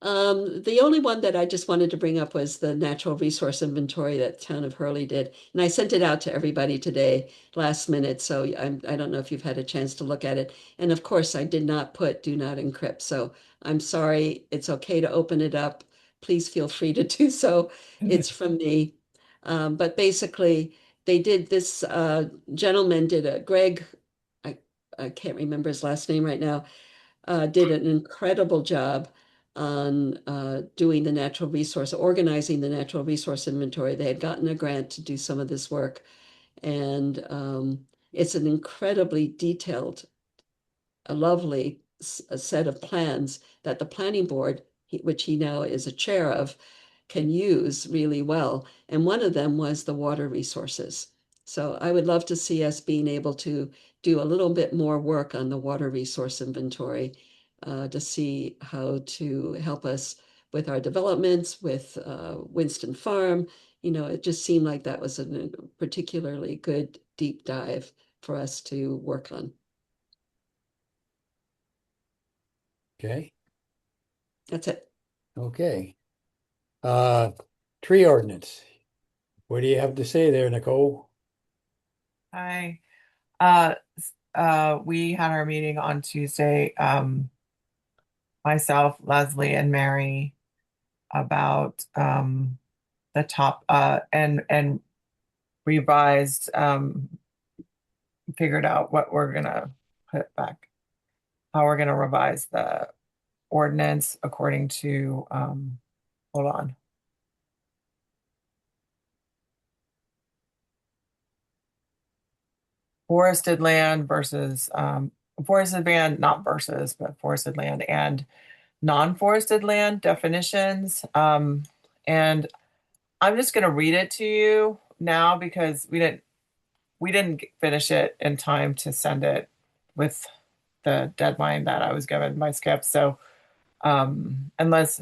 The only one that I just wanted to bring up was the natural resource inventory that the town of Hurley did. And I sent it out to everybody today, last minute. So I don't know if you've had a chance to look at it. And of course, I did not put do not encrypt. So I'm sorry. It's okay to open it up. Please feel free to do so. It's from me. But basically, they did this, gentleman did Greg, I can't remember his last name right now, did an incredible job on doing the natural resource, organizing the natural resource inventory. They had gotten a grant to do some of this work. And it's an incredibly detailed, a lovely set of plans that the planning board, which he now is a chair of, can use really well. And one of them was the water resources. So I would love to see us being able to do a little bit more work on the water resource inventory to see how to help us with our developments, with Winston Farm. It just seemed like that was a particularly good deep dive for us to work on. Okay. That's it. Okay. Tree ordinance. What do you have to say there, Nicole? Hi. We had our meeting on Tuesday, myself, Leslie, and Mary, about the top and revised, figured out what we're gonna put back, how we're gonna revise the ordinance according to hold on. Forested land versus forested land, not versus, but forested land and non-forested land definitions. And I'm just going to read it to you now because we didn't we didn't finish it in time to send it with the deadline that I was given by Skip. So unless,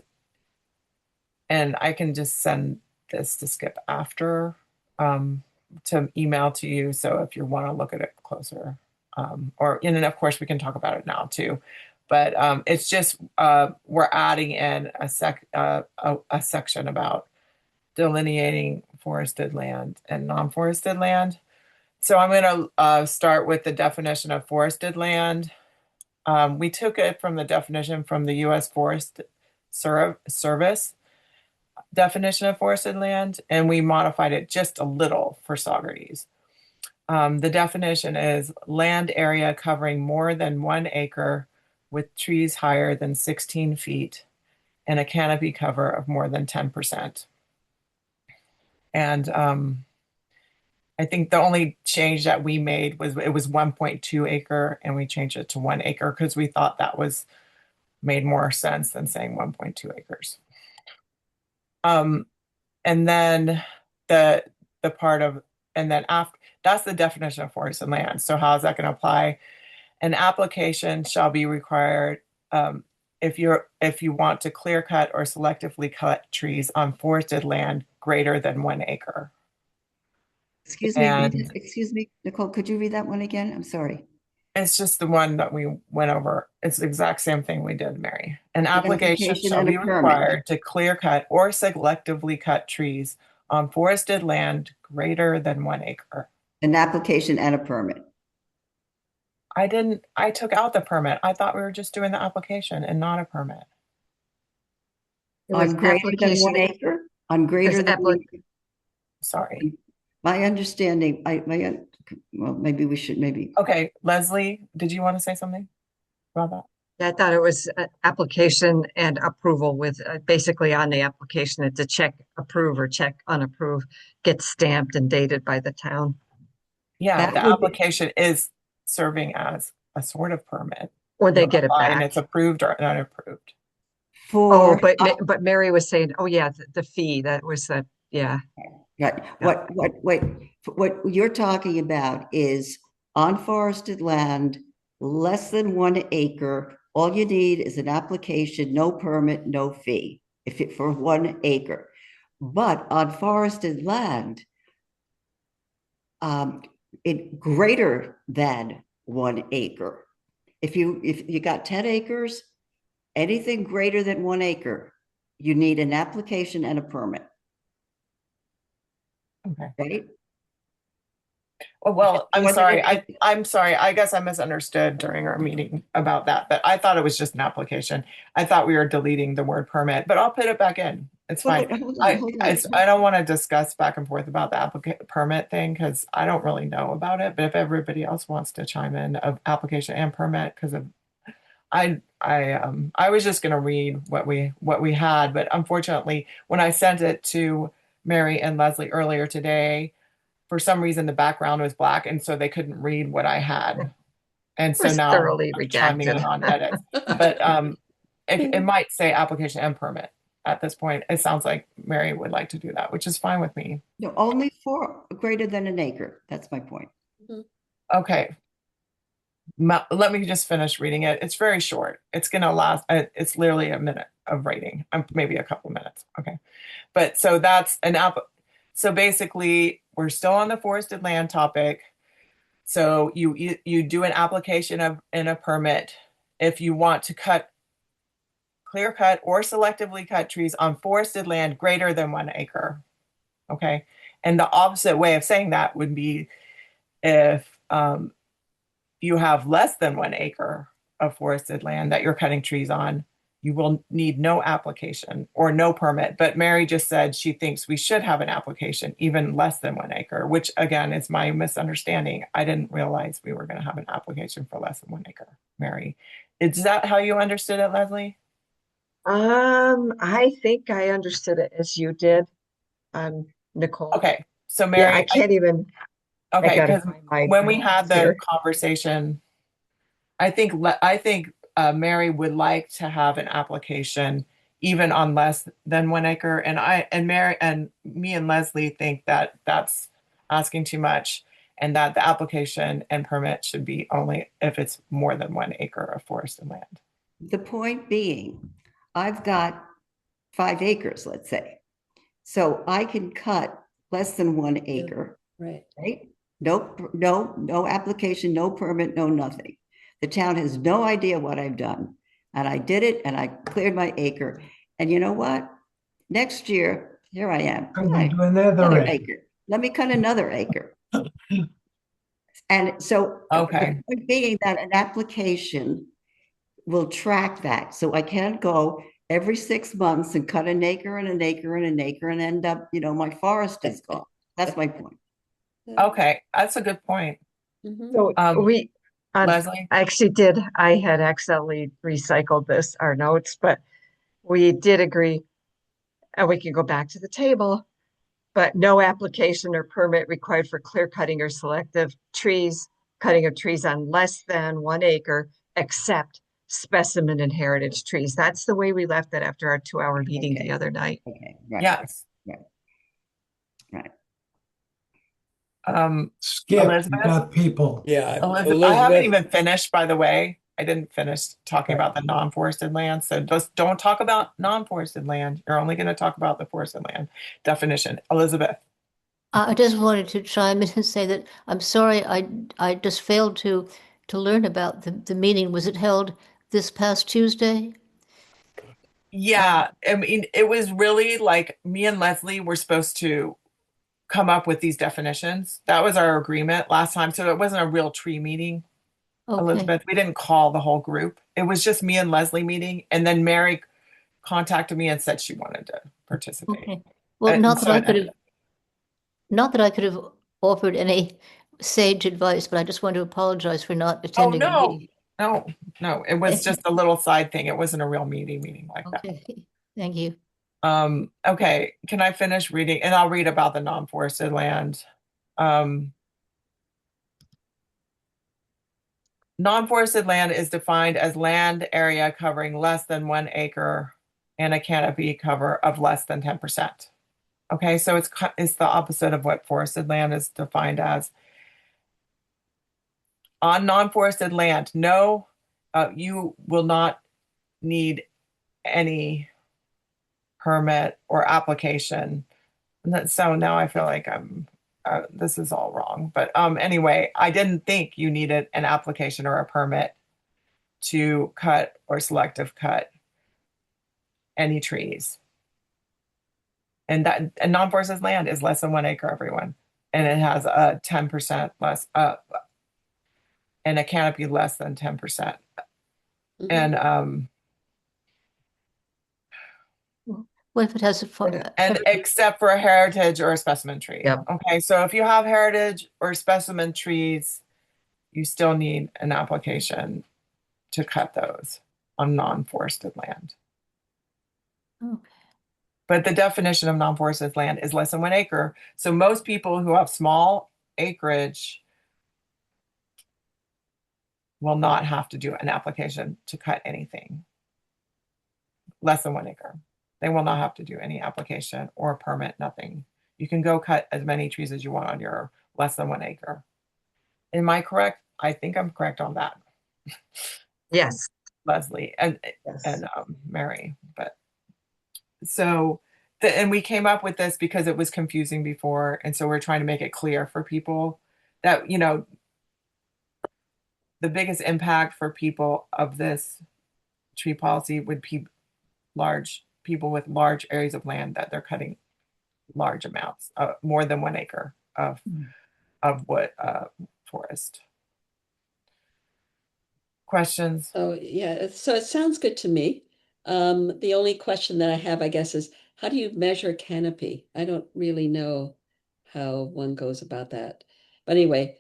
and I can just send this to Skip after to email to you. So if you want to look at it closer, or and then of course we can talk about it now too. But it's just we're adding in a section about delineating forested land and non-forested land. So I'm going to start with the definition of forested land. We took it from the definition from the U.S. Forest Service definition of forested land, and we modified it just a little for Saugerties. The definition is land area covering more than 1 acre with trees higher than 16 feet and a canopy cover of more than 10%. And I think the only change that we made was it was 1.2 acre, and we changed it to 1 acre because we thought that made more sense than saying 1.2 acres. And then the part of, and then after, that's the definition of forested land. So how is that going to apply? An application shall be required if you want to clear cut or selectively cut trees on forested land greater than 1 acre. Excuse me, Nicole, could you read that one again? I'm sorry. It's just the one that we went over. It's the exact same thing we did, Mary. An application shall be required to clear cut or selectively cut trees on forested land greater than 1 acre. An application and a permit. I took out the permit. I thought we were just doing the application and not a permit. On greater than 1 acre? On greater than 1 acre? Sorry. My understanding, well, maybe we should, Okay, Leslie, did you want to say something about that? I thought it was application and approval with basically on the application, it's a check approve or check unapprove, gets stamped and dated by the town. Yeah, the application is serving as a sort of permit. Or they get it back. And it's approved or unapproved. But Mary was saying, oh yeah, the fee, that was the, yeah. Right. What you're talking about is on forested land, less than 1 acre. All you need is an application, no permit, no fee, for 1 acre. But on forested land, it greater than 1 acre. If you got 10 acres, anything greater than 1 acre, you need an application and a permit. Okay. Right? Well, I'm sorry. I'm sorry. I guess I misunderstood during our meeting about that, but I thought it was just an application. I thought we were deleting the word permit, but I'll put it back in. It's fine. Hold on. I don't want to discuss back and forth about the permit thing because I don't really know about it. But if everybody else wants to chime in of application and permit, because of I was just going to read what we had, but unfortunately, when I sent it to Mary and Leslie earlier today, for some reason the background was black, and so they couldn't read what I had. And so now thoroughly I'm chiming in on edits. But it might say application and permit at this point. It sounds like Mary would like to do that, which is fine with me. No, only for greater than 1 acre. That's my point. Okay. Let me just finish reading it. It's very short. It's going to last, it's literally a minute of writing, maybe a couple minutes. Okay. But so that's so basically we're still on the forested land topic. So you do an application and a permit if you want to clear cut or selectively cut trees on forested land greater than 1 acre. Okay. And the opposite way of saying that would be if you have less than 1 acre of forested land that you're cutting trees on, you will need no application or no permit. But Mary just said she thinks we should have an application even less than 1 acre, which again is my misunderstanding. I didn't realize we were going to have an application for less than 1 acre. Mary, is that how you understood it, Leslie? I think I understood it as you did, Nicole. Okay, so Mary, I can't even. Okay, because when we had the conversation, I think Mary would like to have an application even on less than 1 acre, and Mary and me and Leslie think that that's asking too much. and that the application and permit should be only if it's more than 1 acre of forested land. The point being, I've got 5 acres, let's say. So I can cut less than 1 acre, Right. right? No application, no permit, no nothing. The town has no idea what I've done. And I did it and I cleared my acre. And you know what? Next year, here I am. I'm Hi, going to do another another acre. acre. Let me cut another acre. And so Okay. the point being that an application will track that. So I can't go every 6 months and cut an acre and an acre and an acre and end up, my forest is gone. That's my point. Okay, that's a good point. So we, Leslie? I had accidentally recycled our notes, but we did agree, and we can go back to the table, but no application or permit required for clear cutting or selective cutting of trees on less than 1 acre, except specimen and heritage trees. That's the way we left it after our 2-hour meeting the other night. Okay, right. Yes. Right. Skip, you Elizabeth? got people. Yeah, Elizabeth, I haven't even finished, by the way. I didn't finish talking about the non-forested land. So just don't talk about non-forested land. You're only going to talk about the forested land definition. Elizabeth. I just wanted to chime in and say that I'm sorry I just failed to learn about the meeting. Was it held this past Tuesday? Yeah, I mean, it was really like me and Leslie were supposed to come up with these definitions. That was our agreement last time. So it wasn't a real tree meeting, Okay. Elizabeth. We didn't call the whole group. It was just me and Leslie meeting. And then Mary contacted me and said she wanted to participate. Okay. Well, And not so that I it could ended. have, not that I could have offered any sage advice, but I just want to apologize for not Oh, attending the no, meeting. no. It was just a little side thing. It wasn't a real meeting like that. Okay, thank you. Okay, can I finish reading? And I'll read about the non-forested land. Non-forested land is defined as land area covering less than 1 acre and a canopy cover of less than 10%. Okay, so it's the opposite of what forested land is defined as. On non-forested land, no, you will not need any permit or application. So now I feel like this is all wrong. But anyway, I didn't think you needed an application or a permit to cut or selective cut any trees. And non-forested land is less than 1 acre, everyone. And it has a 10% less, and a canopy less than 10%. And What if it has and except for a heritage or a specimen tree. Yep. Okay, so if you have heritage or specimen trees, you still need an application to cut those on non-forested land. Okay. But the definition of non-forested land is less than 1 acre. So most people who have small acreage will not have to do an application to cut anything less than 1 acre. They will not have to do any application or a permit, nothing. You can go cut as many trees as you want on your less than 1 acre. Am I correct? I think I'm correct on that. Yes. Leslie and Yes. Mary. But so and we came up with this because it was confusing before, and so we're trying to make it clear for people that the biggest impact for people of this tree policy would be people with large areas of land that they're cutting large amounts, more than 1 acre of wood forest. Questions? Oh, yeah. So it sounds good to me. The only question that I have, I guess, is how do you measure canopy? I don't really know how one goes about that. But anyway,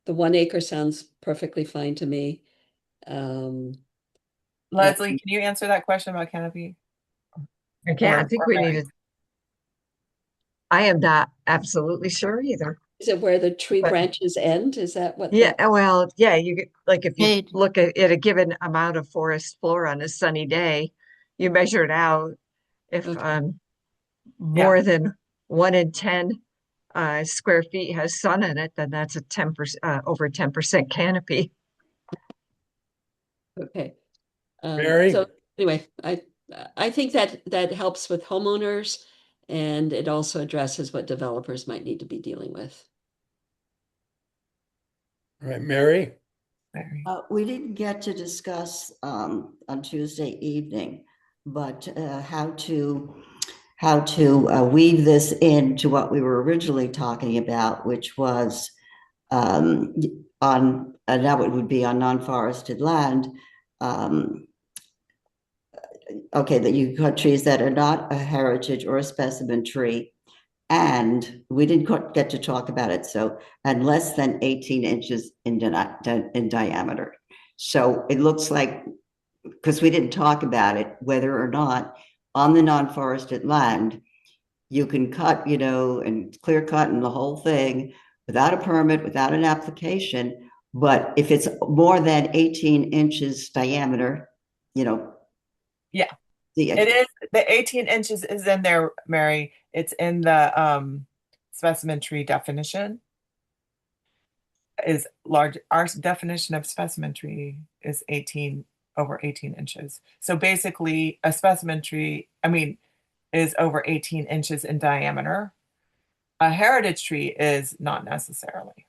the 1 acre sounds perfectly fine to me. Leslie, can you answer that question about canopy? Okay, I think we needed. I am not absolutely sure either. Is it where the tree But- branches end? Is that what? Yeah, well, yeah, you get, like if you Hey. look at a given amount of forest floor on a sunny day, you measure it out. If Okay. more than 1 in 10 square feet has sun in it, then that's a 10%, over 10% canopy. Okay. Mary? So anyway, I think that helps with homeowners, and it also addresses what developers might need to be dealing with. All right, Mary? We didn't get to discuss on Tuesday evening, but how to weave this into what we were originally talking about, which was on now it would be on non-forested land. Okay, that you cut trees that are not a heritage or a specimen tree, and we didn't get to talk about it. So, and less than 18 inches in diameter. So it looks like, because we didn't talk about it, whether or not on the non-forested land, you can cut, and clear cut and the whole thing without a permit, without an application. But if it's more than 18 inches diameter, Yeah. It is, the 18 inches is in there, Mary. It's in the specimen tree definition. Is large. Our definition of specimen tree is over 18 inches. So basically a specimen tree, is over 18 inches in diameter. A heritage tree is not necessarily.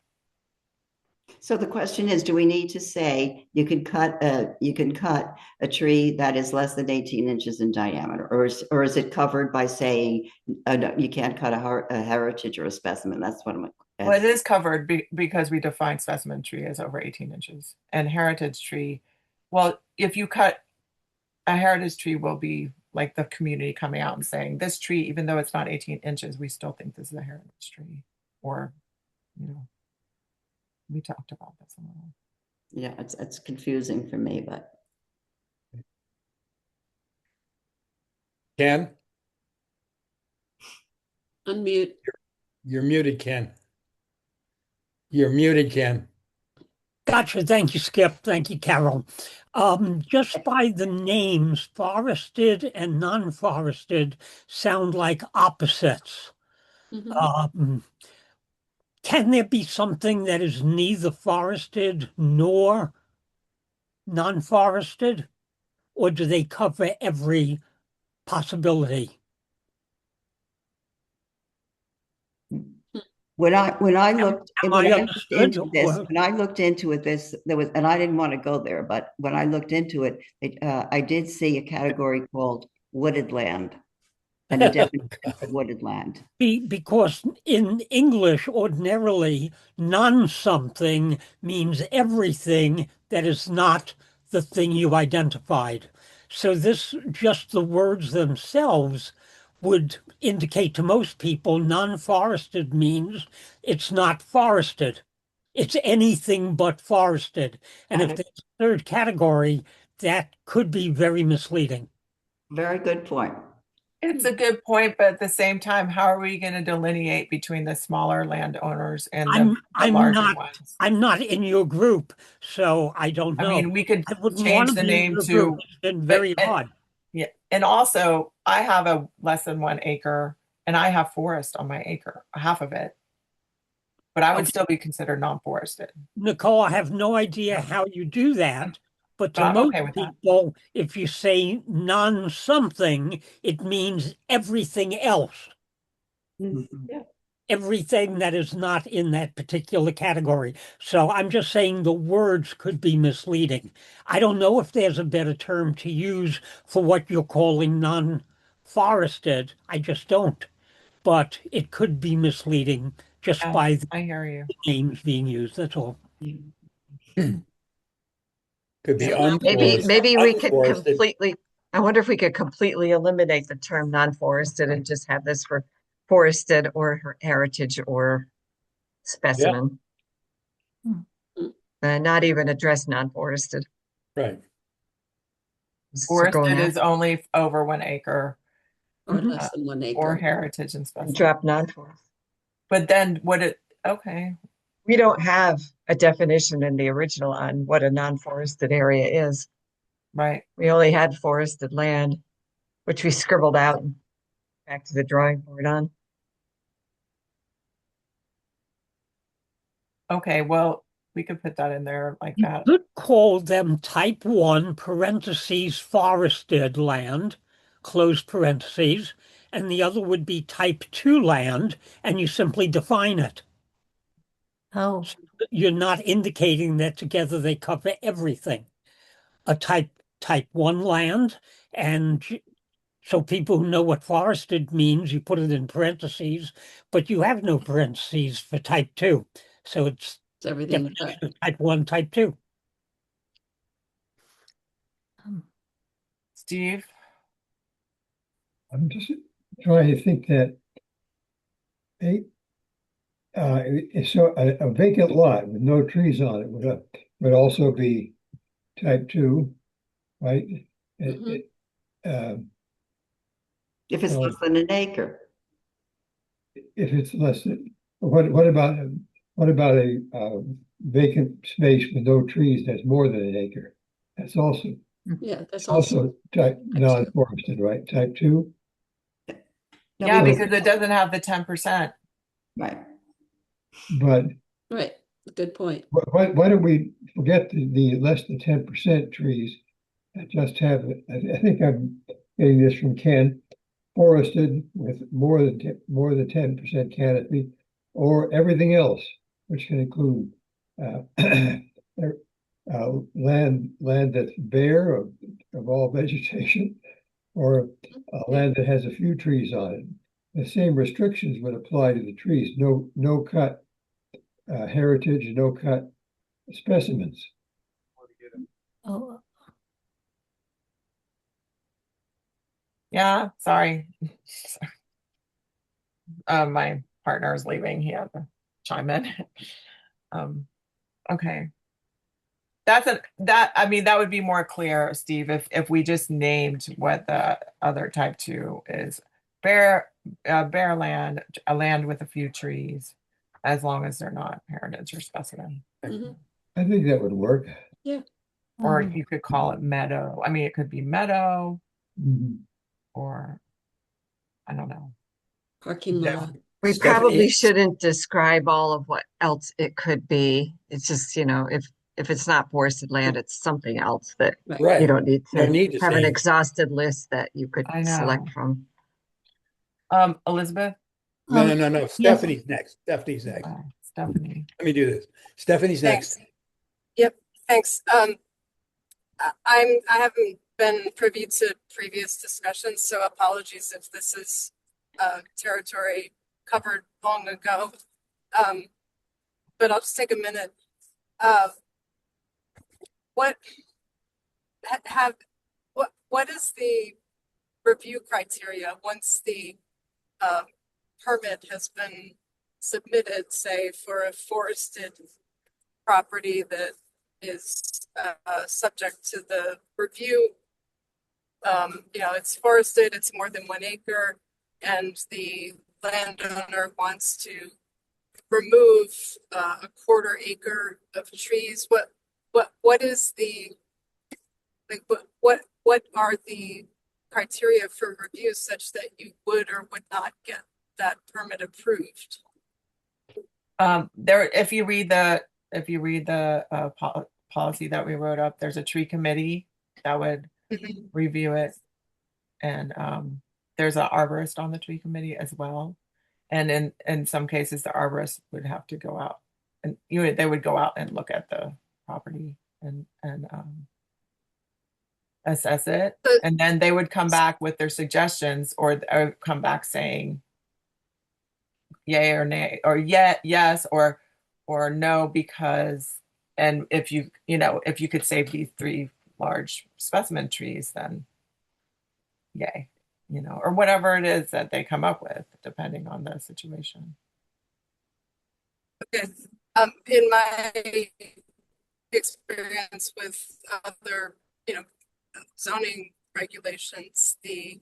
So the question is, do we need to say you can cut a tree that is less than 18 inches in diameter, or is it covered by saying no, you can't cut a heritage or a specimen? That's what I'm. Well, it is covered because we define specimen tree as over 18 inches, and heritage tree. Well, if you cut a heritage tree, will be like the community coming out and saying this tree, even though it's not 18 inches, we still think this is a heritage tree, or we talked about this a little. Yeah, it's confusing for me, but. Ken? Unmute. You're muted, Ken. You're muted, Ken. Gotcha. Thank you, Skip. Thank you, Carol. Just by the names, forested and non-forested sound like opposites. Can there be something that is neither forested nor non-forested? Or do they cover every possibility? When I looked into this, there was, and I didn't want to go there, but when I looked into it, I did see a category called wooded land, and a definition of wooded land. Because in English, ordinarily, non-something means everything that is not the thing you identified. So just the words themselves would indicate to most people non-forested means it's not forested. It's anything but forested. And if there's a third category, that could be very misleading. Very good point. It's a good point, but at the same time, how are we going to delineate between the smaller landowners and the larger ones? I'm not in your group, so I don't know. We could change change the name to. It's been very odd. Yeah, and also I have a less than 1 acre, and I have forest on my acre, half of it. But I would still be considered non-forested. Nicole, I have no idea how you do that. But to most people, if you say non-something, it means everything else. Yeah. Everything that is not in that particular category. So I'm just saying the words could be misleading. I don't know if there's a better term to use for what you're calling non-forested. I just don't. But it could be misleading just by the names being used. That's all. Could be maybe we could completely. I wonder if we could completely eliminate the term non-forested and just have this for forested or heritage or specimen. Not even address non-forested. Right. Forested is only over 1 acre. Or less than 1 acre. Or heritage and specimen. Drop non-forest. But then we don't have a definition in the original on what a non-forested area is. Right. We only had forested land, which we scribbled out and back to the drawing board on. Okay, well, we could put that in there like You that. could call them type 1 parentheses forested land, close parentheses, and the other would be type 2 land, and you simply define it. Oh, You're not indicating that together they cover everything. A type 1 land, and so people who know what forested means, you put it in parentheses, but you have no parentheses for type 2. So it's It's everything. definition of type 1, type 2. Steve? I'm just trying to think that a vacant lot with no trees on it would also be type 2, right? If it's so less than an acre. if it's less than, what about a vacant space with no trees that's more than an acre? That's also Yeah, that's also also type non-forested, right? Type 2. Yeah, because it doesn't have the 10%. Right. But right. Good point. why don't we forget the less than 10% trees and just have, I think I'm getting this from Ken, forested with more than 10% canopy, or everything else, which can include land that's bare of all vegetation, or land that has a few trees on it. The same restrictions would apply to the trees. No cut heritage, no cut specimens. oh, Yeah, sorry. My partner is leaving. He had to chime in. Okay. I mean, that would be more clear, Steve, if we just named what the other type 2 is. Bare land, a land with a few trees, as long as they're not heritage or specimen. I think that would work. Yeah. Or you could call it meadow. I mean, it could be meadow, or I don't know. Parking lot. We probably shouldn't describe all of what else it could be. It's just, if it's not forested land, it's something else that Right. you don't need You don't to need to have an say. exhausted list that you could I know. select from. Elizabeth? No. Stephanie's next. Stephanie's next. Stephanie. Let me do this. Stephanie's next. Thanks. Yep, thanks. I haven't been privy to previous discussions, so apologies if this is territory covered long ago. But I'll just take a minute. What is the review criteria once the permit has been submitted, say, for a forested property that is subject to the review? It's forested, it's more than 1 acre, and the landowner wants to remove a 1/4 acre of trees. What is the, like, what are the criteria for review such that you would or would not get that permit approved? If you read the policy that we wrote up, there's a tree committee that would review it, and there's an arborist on the tree committee as well. And in some cases, the arborist would have to go out, and they would go out and look at the property and assess it, and then they would come back with their suggestions, or come back saying yay or nay, or yes or no, because, and if you could save these 3 large specimen trees, then yay, or whatever it is that they come up with, depending on the situation. Okay. In my experience with other, zoning regulations, the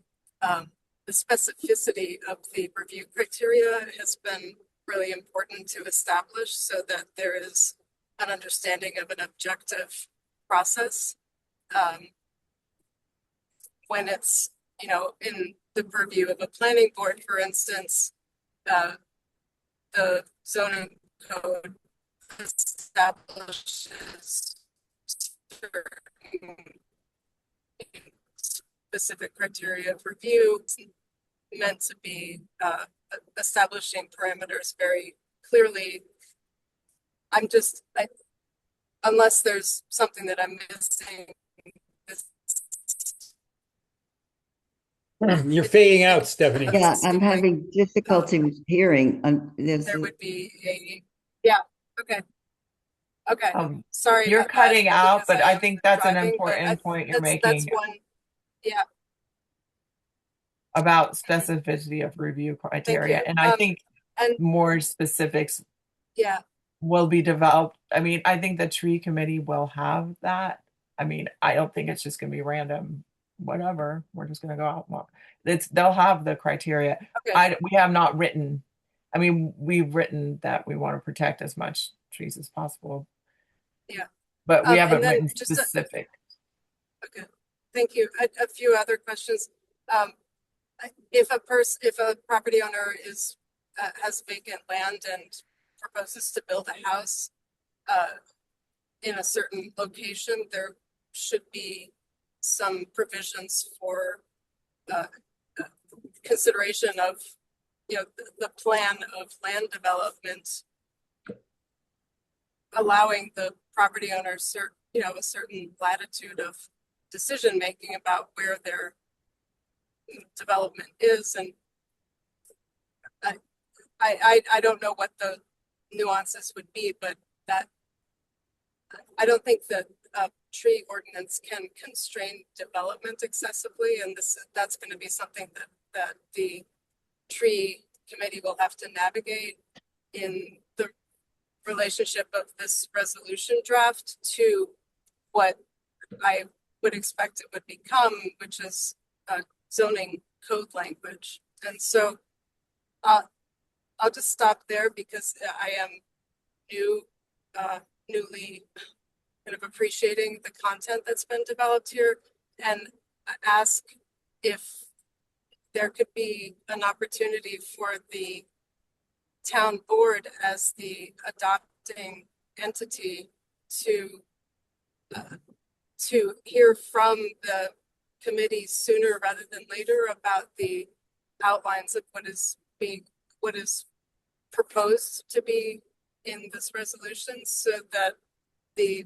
specificity of the review criteria has been really important to establish, so that there is an understanding of an objective process. When it's, in the purview of a planning board, for instance, the zoning code establishes certain specific criteria of review. It's meant to be establishing parameters very clearly. Unless there's something that I'm missing. You're fading out, Stephanie. Yeah, I'm having difficulty hearing. There would be yeah, okay. Okay, sorry. You're about that, cutting out, because but I am think that's an driving, but important point you're that's making one, yeah, about specificity of review thank criteria. you. And I think And more specifics yeah, will be developed. I mean, I think the tree committee will have that. I mean, I don't think it's just gonna be random, whatever. We're just gonna go out and walk. They'll have the criteria. okay, We have not written, I mean, we've written that we want to protect as much trees as possible, yeah. but we And haven't then written just specific. okay, thank you. A few other questions. If a property owner has vacant land and proposes to build a house in a certain location, there should be some provisions for consideration of, the plan of land development, allowing the property owner a certain latitude of decision making about where their development is. And I don't know what the nuances would be, but that I don't think that a tree ordinance can constrain development excessively, and that's going to be something that the tree committee will have to navigate in the relationship of this resolution draft to what I would expect it would become, which is zoning code language. And so I'll just stop there because I am newly kind of appreciating the content that's been developed here, and ask if there could be an opportunity for the town board as the adopting entity to hear from the committee sooner rather than later about the outlines of what is proposed to be in this resolution, so that the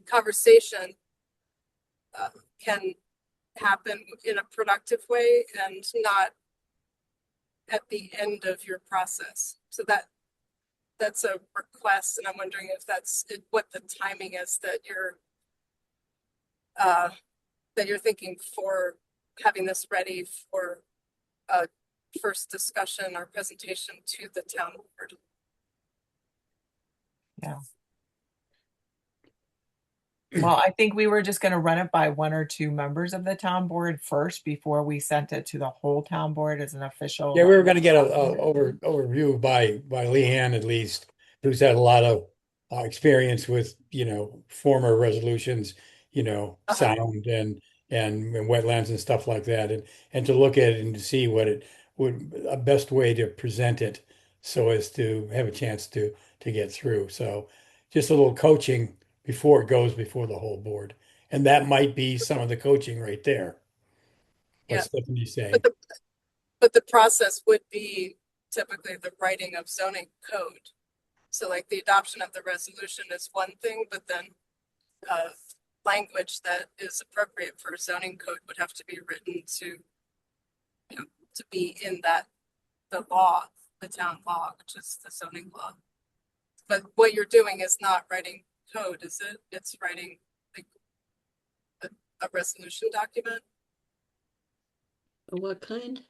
conversation can happen in a productive way and not at the end of your process. So that's a request, and I'm wondering if that's what the timing is that you're thinking for having this ready for a first discussion or presentation to the town board. Yeah. Well, I think we were just going to run it by one or two members of the town board first before we sent it to the whole town board as an official. Yeah, we were going to get a overview by Leanne at least, who's had a lot of experience with former resolutions, sound and wetlands and stuff like that, and to look at it and to see what it would a best way to present it so as to have a chance to get through. So just a little coaching before it goes before the whole board. And that might be some of the coaching right there. What Stephanie's saying. But the process would be typically the writing of zoning code. So like the adoption of the resolution is one thing, but then language that is appropriate for zoning code would have to be written to be in the law, the town law, which is the zoning law. But what you're doing is not writing code, is it? It's writing like a resolution document. What kind?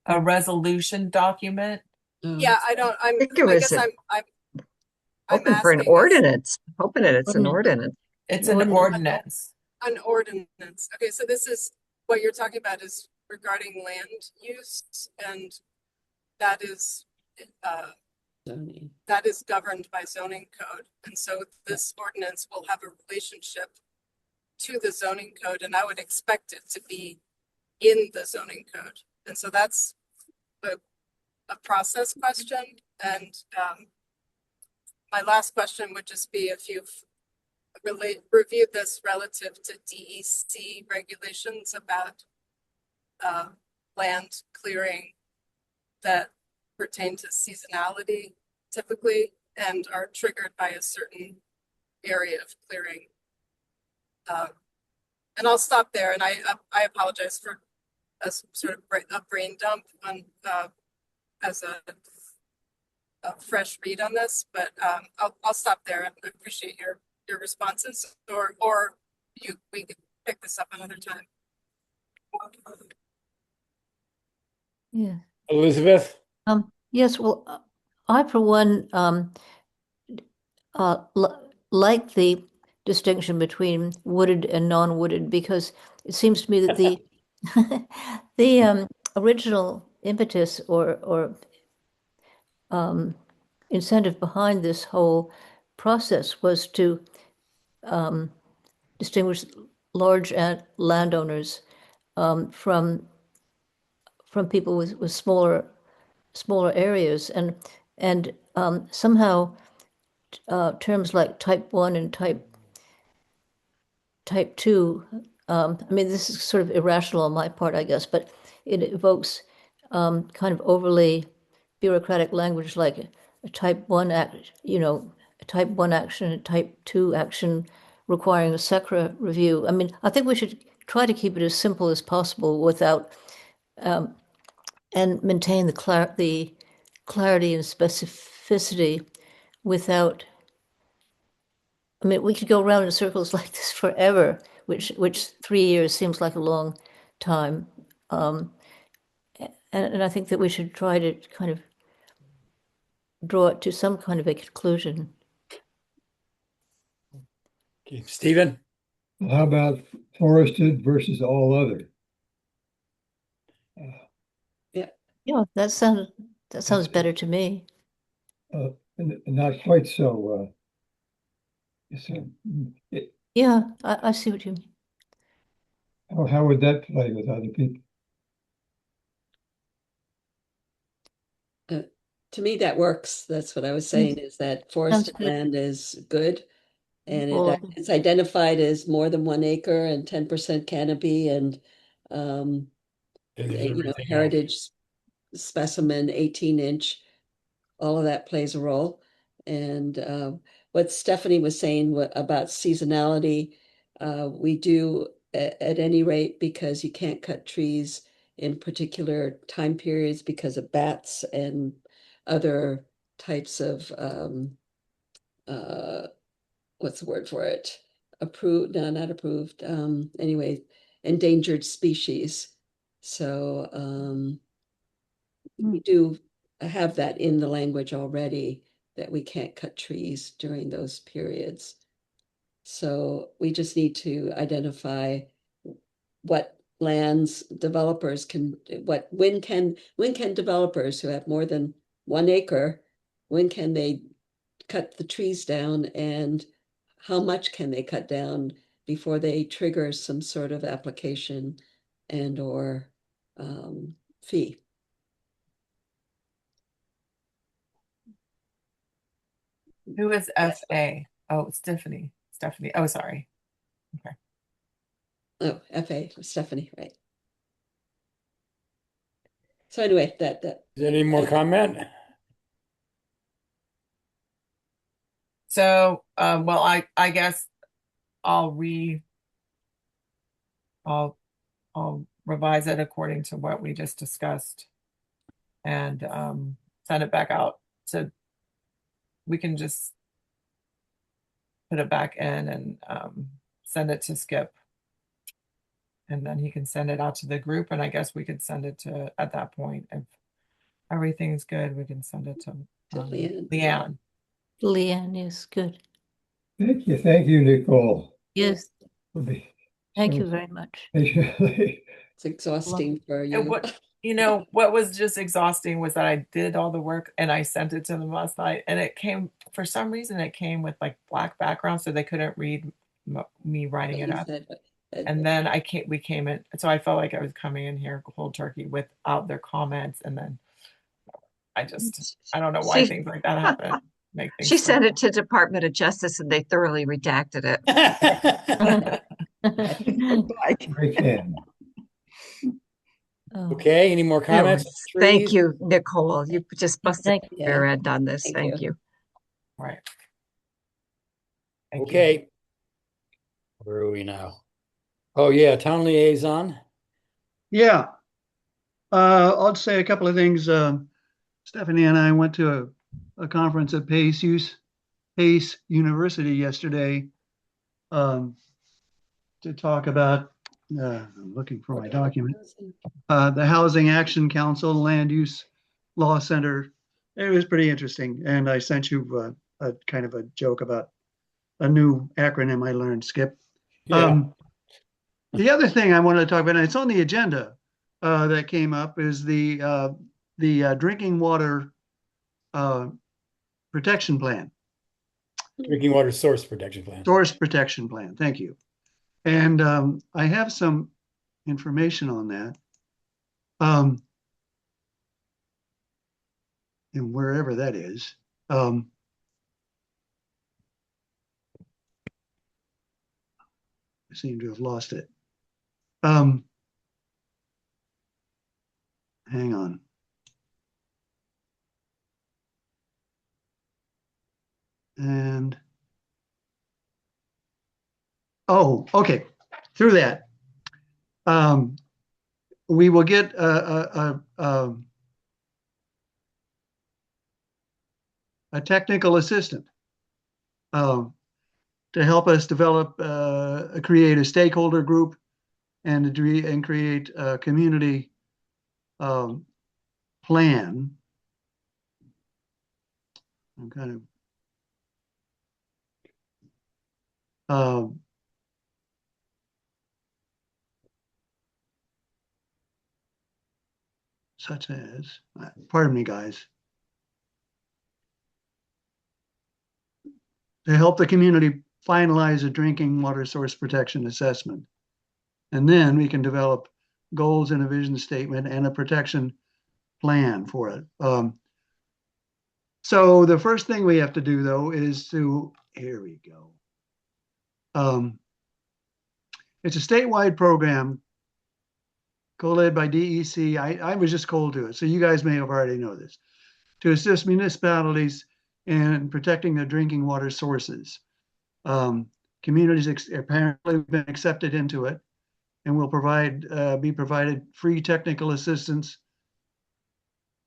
A resolution document. Yeah, I think it was guess I'm hoping for an asking ordinance, hoping that it's an ordinance. It's an ordinance. An ordinance. Okay, so this is what you're talking about is regarding land use, and that is governed by zoning code. And so this ordinance will have a relationship to the zoning code, and I would expect it to be in the zoning code. And so that's a process question. And my last question would just be if you've reviewed this relative to DEC regulations about land clearing that pertain to seasonality typically and are triggered by a certain area of clearing. And I'll stop there, and I apologize for a sort of a brain dump on as a fresh read on this, but I'll stop there. I appreciate your responses, or we can pick this up another time. Yeah. Elizabeth? Yes, well, I, for one, like the distinction between wooded and non-wooded, because it seems to me that the original impetus or incentive behind this whole process was to distinguish large landowners from people with smaller areas, and somehow terms like type 1 and type 2, I mean, this is sort of irrational on my part, I guess, but it evokes kind of overly bureaucratic language like a type 1 act, a type 1 action, a type 2 action requiring a SECRA review. I mean, I think we should try to keep it as simple as possible without and maintain the clarity and specificity without. I mean, we could go around in circles like this forever, which 3 years seems like a long time. And I think that we should try to kind of draw it to some kind of a conclusion. Okay, Stephen? How about forested versus all other? Yeah, that sounds better to me. Not quite so. Yeah, I see what you mean. How would that play with other people? To me, that works. That's what I was saying, is that forested good. land is good. And All it's identified as more than 1 acre and 10% canopy and, heritage specimen, 18-inch, all of that plays a role. And what Stephanie was saying about seasonality, we do at any rate, because you can't cut trees in particular time periods because of bats and other types of what's the word for it? Approved, no, not approved. Anyway, endangered species. So we do have that in the language already, that we can't cut trees during those periods. So we just need to identify what lands developers can, when can developers who have more than 1 acre, when can they cut the trees down, and how much can they cut down before they trigger some sort of application and/or fee. Who is FA? Oh, Stephanie. Oh, sorry. Okay. Oh, FA, Stephanie, right. So anyway, that. Is there any more comment? So, well, I guess I'll revise it according to what we just discussed and send it back out. So we can just put it back in and send it to Skip. And then he can send it out to the group. And I guess we could send it to, at that point, if everything's good, we can send it to Leanne. Leanne is good. Thank you, Nicole. Yes. Thank you very much. It's exhausting for you. What was just exhausting was that I did all the work and I sent it to them last night, and it came, for some reason, it came with like black background, so they couldn't read me writing it up. And then we came in, so I felt like I was coming in here cold turkey without their comments, and then I don't know why She- things like that happen. Make things She sent it stressful. to Department of Justice and they thoroughly redacted it. Great can. Oh, Okay, any more comments? Anyways, on thank trees? you, Nicole. You just busted thank the you. rear end on this. Thank Thank you. you. Right. Thank you. Okay. Where are we now? Oh, yeah, town liaison. Yeah. I'll say a couple of things. Stephanie and I went to a conference at Pace University yesterday to talk about, I'm looking for my document, the Housing Action Council, Land Use Law Center. It was pretty interesting. And I sent you a kind of a joke about a new acronym I learned, Skip. Yeah. The other thing I wanted to talk about, and it's on the agenda that came up, is the drinking water protection plan. Drinking water source protection plan. Source protection plan. Thank you. And I have some information on that. And wherever that is. I seem to have lost it. Hang on. And oh, okay. Through that, we will get a technical assistant to help us develop, create a stakeholder group and create a community plan. I'm kind of such as, pardon me, guys, to help the community finalize a drinking water source protection assessment. And then we can develop goals and a vision statement and a protection plan for it. So the first thing we have to do, though, is to, here we go. It's a statewide program co-led by DEC. I was just called to it, so you guys may have already know this, to assist municipalities in protecting their drinking water sources. Communities apparently have been accepted into it and will be provided free technical assistance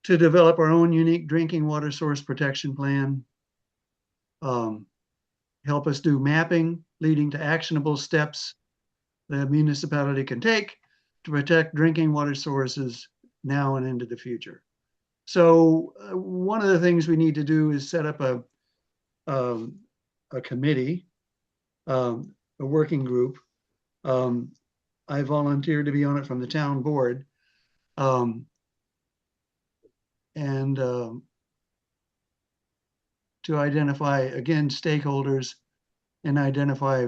to develop our own unique drinking water source protection plan. Help us do mapping leading to actionable steps the municipality can take to protect drinking water sources now and into the future. So one of the things we need to do is set up a committee, a working group. I volunteered to be on it from the town board. And to identify, again, stakeholders and identify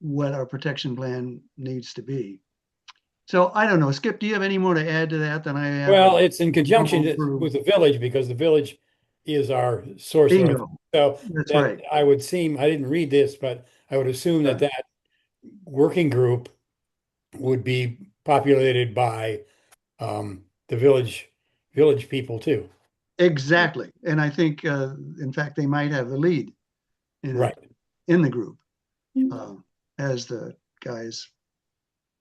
what our protection plan needs to be. So I don't know, Skip, do you have any more to add to that than I have? Well, it's in conjunction Through- with the village because the village is our source. Bingo. So That's that right. I didn't read this, but I would assume that that working group would be populated by the village people too. Exactly. And I think, in fact, they might have the lead in, Right. in the group as the guys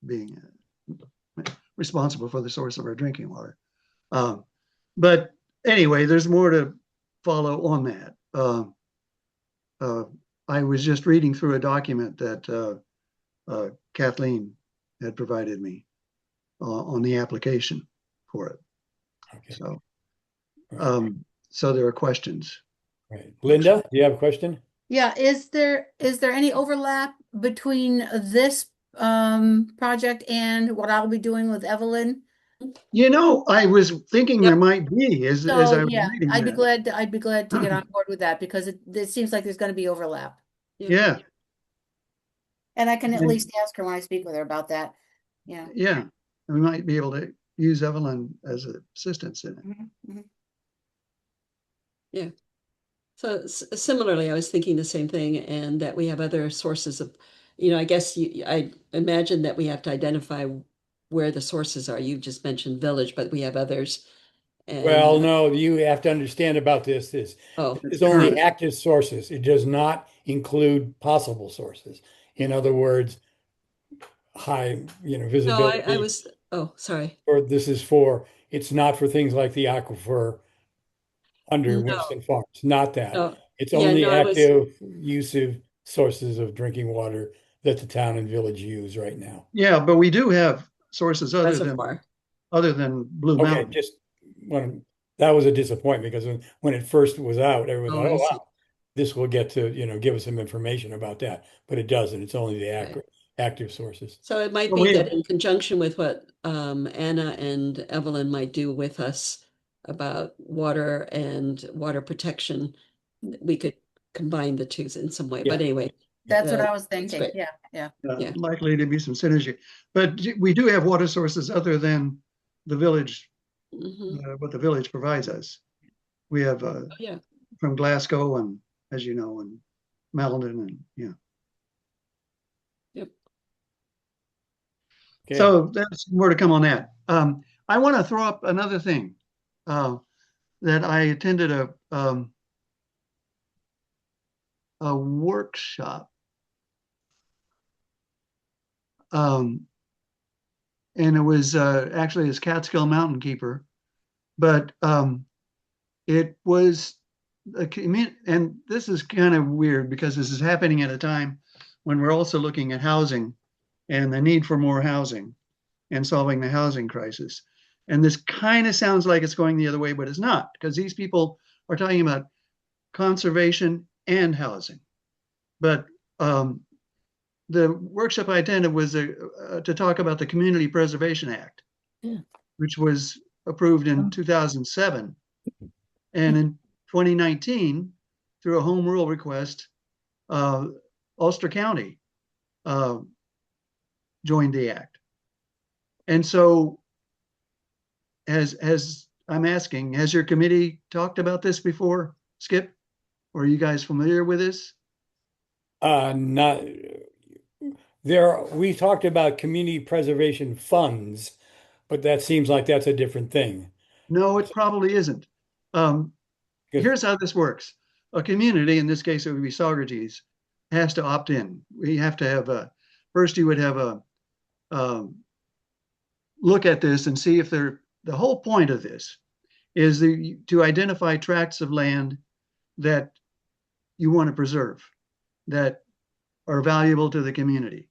being responsible for the source of our drinking water. But anyway, there's more to follow on that. I was just reading through a document that Kathleen had provided me on the application for it. Okay. So, so there are questions. Right. Linda, do you have a question? Yeah, is there any overlap between this project and what I'll be doing with Evelyn? You know, I was thinking there might be as I So was yeah, reading I'd be that. glad to get on board with that because it seems like there's going to be overlap. Yeah, And I can at And- least ask her when I speak with her about that. Yeah. yeah. We might be able to use Evelyn as assistance in it. Yeah. So similarly, I was thinking the same thing, and that we have other sources of, I guess I imagine that we have to identify where the sources are. You just mentioned village, but we have others. Well, And no, you have to understand about this. This oh, is only current. active sources. It does not include possible sources. In other words, high, no, I visibility, was, oh, sorry. or it's not for things like the aquifer under No, Winston Farms, not that. no. It's Yeah, only no, I was, active use of sources of drinking water that the town and village use right now. Yeah, but we do have sources reservoir. other than Blue Okay, Mountain. just that was a disappointment because when it first was out, everyone Oh, thought, I oh see. wow, this will get to, give us some information about that. But it doesn't. It's only the Right. active sources. So it might Well, be we that have- in conjunction with what Anna and Evelyn might do with us about water and water protection, we could combine the two in some way. Yeah. But anyway, That's what I was that's thinking. great. Yeah, yeah. Yeah. Likely to be some synergy. But we do have water sources other than the village, Mhm. what the village provides us. We have Oh, yeah. from Glasgow and, as you know, and Malden and, yeah. Yep. Okay. So there's more to come on that. I want to throw up another thing that I attended a workshop, and it was actually as Catskill Mountain Keeper, but it was a community, and this is kind of weird because this is happening at a time when we're also looking at housing and the need for more housing and solving the housing crisis. And this kind of sounds like it's going the other way, but it's not, because these people are talking about conservation and housing. But the workshop I attended was to talk about the Community Preservation Act, which was approved in 2007. And in 2019, through a home rule request, Ulster County joined the act. And so as I'm asking, has your committee talked about this before, Skip? Or are you guys familiar with this? Not we talked about community preservation funds, but that seems like that's a different thing. No, it probably isn't. Here's how this works. A community, in this case, it would be Saugerties, has to opt in. We have to have first you would have a look at this and see if the whole point of this is to identify tracts of land that you want to preserve, that are valuable to the community,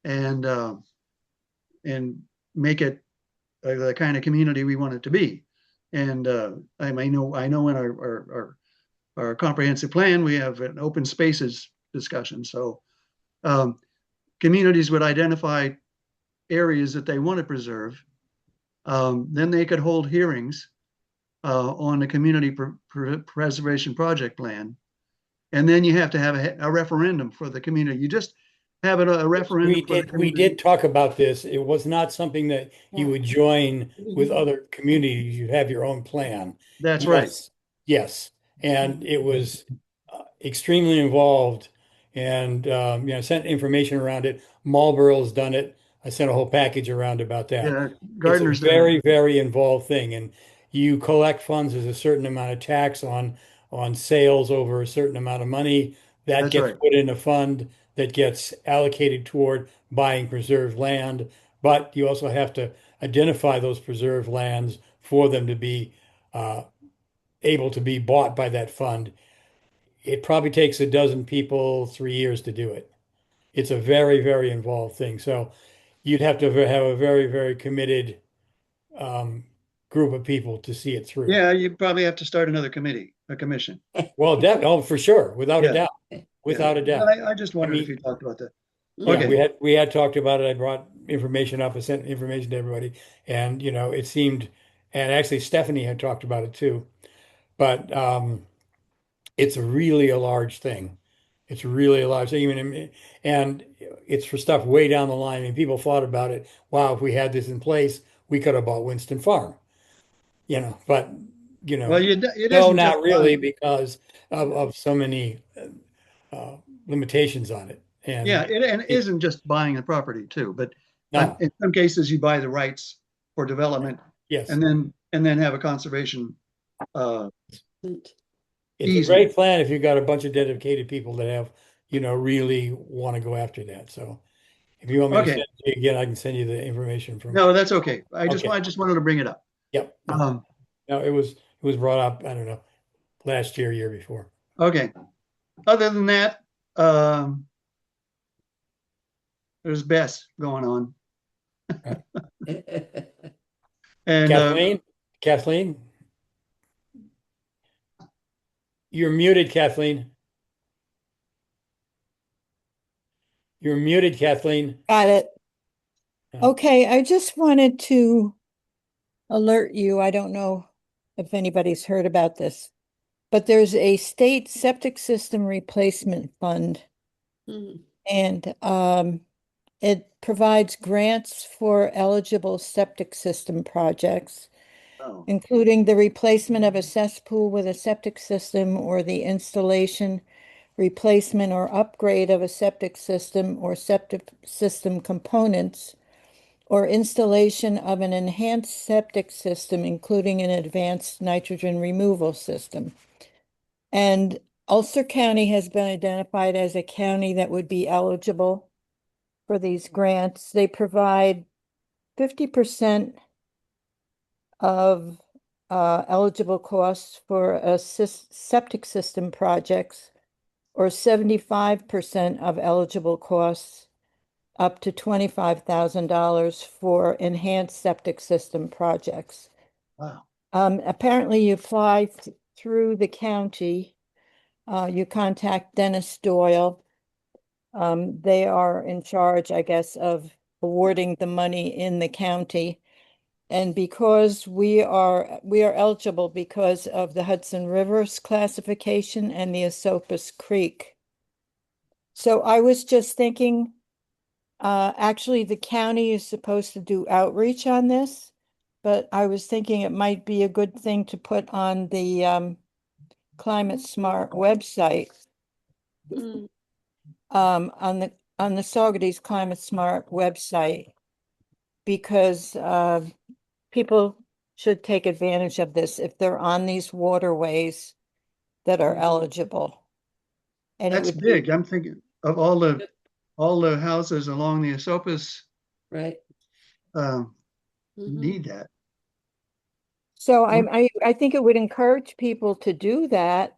and make it the kind of community we want it to be. And I know in our comprehensive plan we have an open spaces discussion. So communities would identify areas that they want to preserve. Then they could hold hearings on the community preservation project plan. And then you have to have a referendum for the community. You just have a referendum for the We community. did talk about this. It was not something that you would join with other communities. You have your own plan. That's right. Yes. And it was extremely involved. And I sent information around it. Marlboro's done it. I sent a whole package around about that. Yeah, It's Gardner's a done it. very, very involved thing. And you collect funds as a certain amount of tax on sales over a certain amount of money. That That's gets right. put in a fund that gets allocated toward buying preserved land. But you also have to identify those preserved lands for them to be able to be bought by that fund. It probably takes a dozen people 3 years to do it. It's a very, very involved thing. So you'd have to have a very, very committed group of people to see it through. Yeah, you probably have to start another committee, a commission. Well, for sure, without a Yeah. doubt, without a doubt. I just wondered if you talked about that. Yeah, Okay. we had talked about it. I brought information up. I sent information to everybody, and it seemed, and actually Stephanie had talked about it too. But it's really a large thing. It's really a large thing, and it's for stuff way down the line. I mean, people thought about it. Wow, if we had this in place, we could have bought Winston Farm, but, Well, it no, isn't just not really buying. because of so many limitations on it. Yeah, And and it isn't just buying the property too, but no, in some cases you buy the rights for development yes, and then have a conservation it's a easement. great plan if you've got a bunch of dedicated people that have, really want to go after that. So if you want me to Okay. send it to you again, I can send you the information from. No, that's okay. I Okay. just wanted to bring it up. Yep. No, no, it was brought up, I don't know, last year before. Okay. Other than that, there's Bess going on. And Kathleen, you're muted, Kathleen. You're muted, Kathleen. Got it. Yeah. Okay, I just wanted to alert you. I don't know if anybody's heard about this, but there's a state septic system replacement fund, and it provides grants for eligible septic system projects, including the replacement of a cesspool with a septic system or the installation, replacement, or upgrade of a septic system or septic system components, or installation of an enhanced septic system, including an advanced nitrogen removal system. And Ulster County has been identified as a county that would be eligible for these grants. They provide 50% of eligible costs for a septic system projects, or 75% of eligible costs up to $25,000 for enhanced septic system projects. Wow. Apparently you apply through the county. You contact Dennis Doyle. They are in charge, I guess, of awarding the money in the county. And because we are eligible because of the Hudson Rivers classification and the Esopus Creek. So I was just thinking, actually the county is supposed to do outreach on this, but I was thinking it might be a good thing to put on the Climate Smart website. On the Saugerties Climate Smart website, because people should take advantage of this if they're on these waterways that are eligible. And That's big. I'm thinking of all the houses along the Esopus. Right. Need that. So I think it would encourage people to do that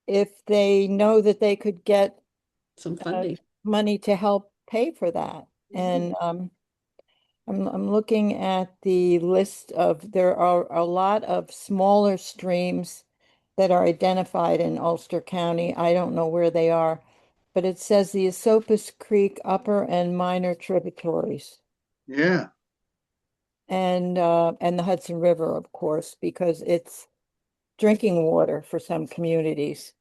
if they know that they could get some funding, money to help pay for that. And I'm looking at the list of, there are a lot of smaller streams that are identified in Ulster County. I don't know where they are, but it says the Esopus Creek upper and minor tributaries. Yeah. And the Hudson River, of course, because it's drinking water for some communities.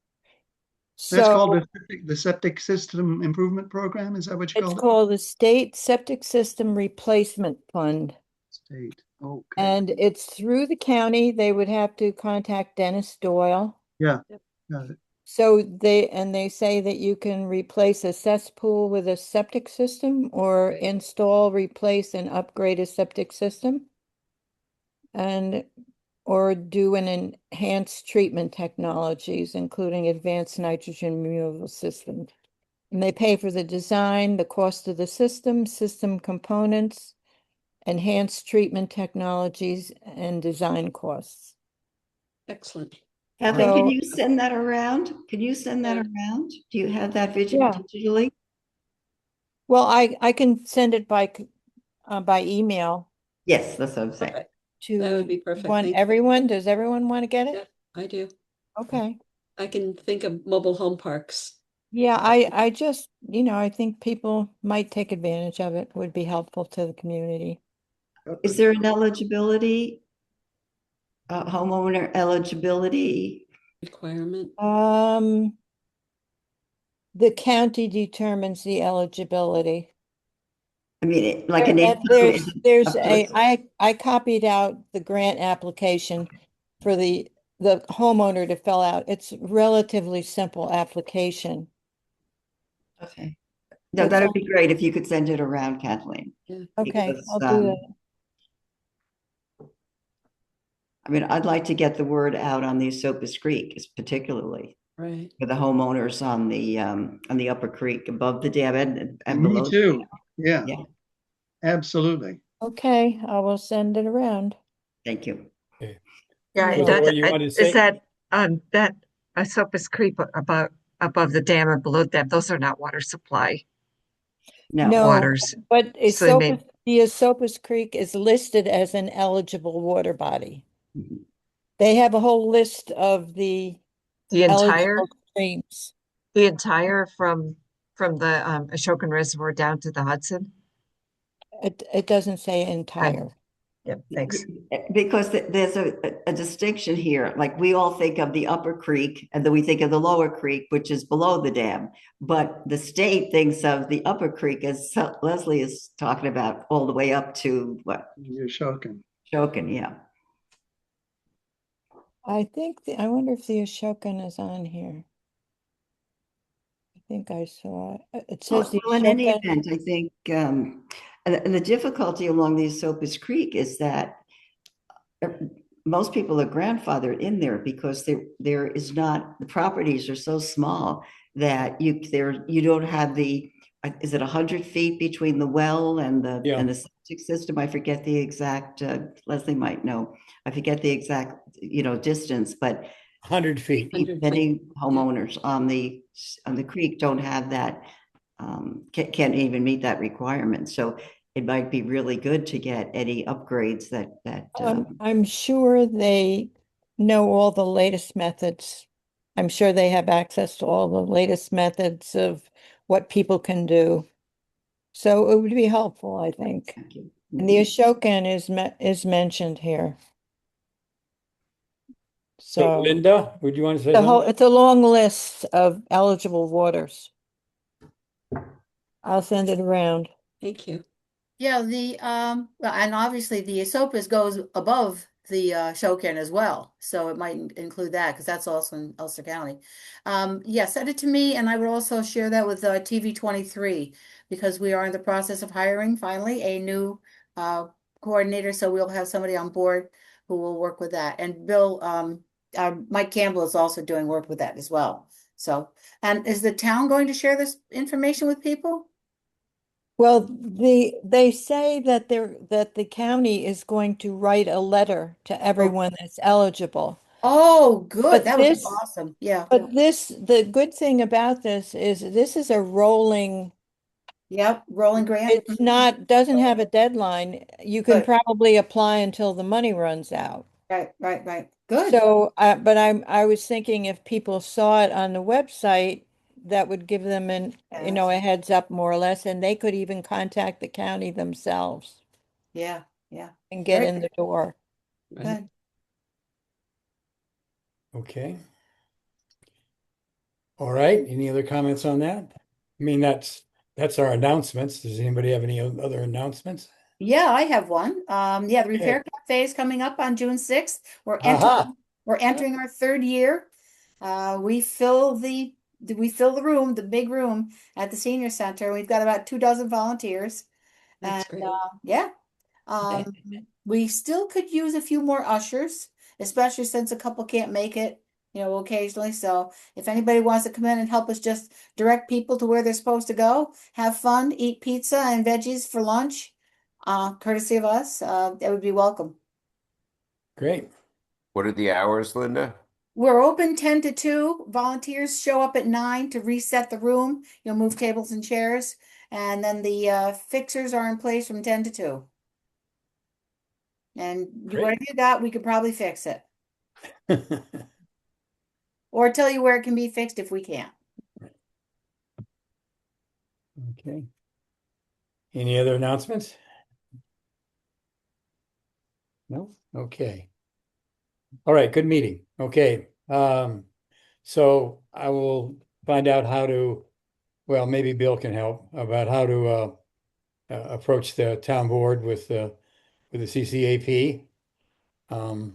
That's So called the Septic System Improvement Program. Is that what you it's call it? called the State Septic System Replacement Fund. State. Okay. And it's through the county. They would have to contact Dennis Doyle. Yeah. Got it. So they say that you can replace a cesspool with a septic system, or install, replace, and upgrade a septic system, or do an enhanced treatment technologies, including advanced nitrogen removal systems. And they pay for the design, the cost of the system components, enhanced treatment technologies, and design costs. Excellent. Kathleen, can you send that around? Can you send that around? Do you have that vision digitally? Well, I can send it by email. Yes, that's what I'm saying. Okay. To That would be perfect. everyone. Does everyone want to get it? Yeah, I do. Okay. I can think of mobile home parks. Yeah, I just, I think people might take advantage of it. Would be helpful to the community. Is there an eligibility, homeowner eligibility requirement? The county determines the eligibility. I mean, like an And income there's up to I copied out the grant application for the homeowner to fill out. It's relatively simple application. Okay. No, It's that would on- be great if you could send it around, Kathleen. Yeah. Okay, Because, I'll do that. I mean, I'd like to get the word out on the Esopus Creek, particularly Right. for the homeowners on the Upper Creek above the dam and Me below. the too. dam. Yeah, Yeah, absolutely. Okay, I will send it around. thank you. Yeah, Was there what you wanted to say? is that that Esopus Creek above the dam or below the dam? Those are not water supply No, No, waters. but So they may the Esopus Creek is listed as an eligible water body. Mhm. They have a whole list of the the entire eligible streams. from the Ashokan Reservoir down to the Hudson. It doesn't say entire. Yeah, thanks. Because there's a distinction here. Like we all think of the Upper Creek and then we think of the Lower Creek, which is below the dam. But the state thinks of the Upper Creek, as Leslie is talking about, all the way up to what? You're shocking. Shokin, yeah. I think I wonder if the Ashokan is on here. I think I saw it. It says the Well, in any Ashokan. event, I think, and the difficulty along the Esopus Creek is that most people are grandfathered in there because there is not, the properties are so small that you don't have the, is it 100 feet between the well and the septic system? I forget the exact, Leslie might know. I forget the exact, distance, but 100 feet. many homeowners on the creek don't have that, can't even meet that requirement. So it might be really good to get any upgrades that I'm sure they know all the latest methods. I'm sure they have access to all the latest methods of what people can do. So it would be helpful, I think. And the Ashokan is mentioned here. So Linda, would you want to say it's a long list of eligible waters. I'll send it around. Thank you. Yeah, well, and obviously the Esopus goes above the Shokin as well, so it might include that because that's also in Ulster County. Yeah, send it to me, and I would also share that with TV 23 because we are in the process of hiring finally a new coordinator, so we'll have somebody on board who will work with that. And Bill, Mike Campbell is also doing work with that as well. So, and is the town going to share this information with people? Well, they say that the county is going to write a letter to everyone that's eligible. Oh, good. But That would be awesome. Yeah. But the good thing about this is a rolling. Yep, rolling grant. It's doesn't have a deadline. You can Good. probably apply until the money runs out. Right. Good. So, but I was thinking if people saw it on the website, that would give them a heads up more or less, and they could even contact the county themselves. Yeah. And get Very in the door. Good. Okay. All right. Any other comments on that? I mean, that's our announcements. Does anybody have any other announcements? Yeah, I have one. The Repair Cafe is coming up on June 6th. We're entering our third year. We fill the room, the big room at the senior center. We've got about 24 volunteers. That's And great. we still could use a few more ushers, especially since a couple can't make it, occasionally. So if anybody wants to come in and help us just direct people to where they're supposed to go, have fun, eat pizza and veggies for lunch, courtesy of us, that would be welcome. Great. What are the hours, Linda? We're open 10 to 2. Volunteers show up at 9 to reset the room, move tables and chairs. And then the fixers are in place from 10 to 2. And whatever you got, we could probably fix it. Or tell you where it can be fixed if we can't. Okay. Any other announcements? No? Okay. All right, good meeting. Okay. So I will find out how to, well, maybe Bill can help about how to approach the town board with the CCAP. The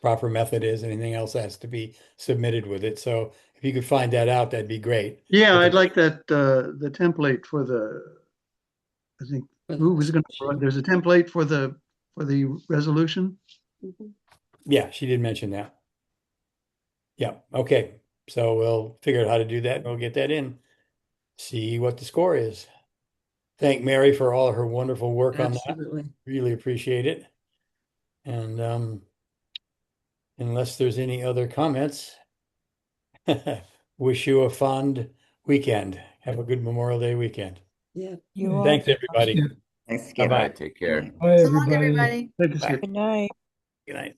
proper method is, anything else has to be submitted with it. So if you could find that out, that'd be great. Yeah, But I'd like that, the template for I think, who was there's a template for the resolution? yeah, she did mention that. Yeah, okay. So we'll figure out how to do that and we'll get that in. See what the score is. Thank Mary for all her wonderful work on that. Absolutely. Really appreciate it. And unless there's any other comments, wish you a fond weekend. Have a good Memorial Day weekend. Yeah. You Thanks, all. everybody. Thanks, Bye-bye. Bye-bye. Take care. Bye, So long, everybody. everybody. Thank you, Bye. Skip. Good night. Good night.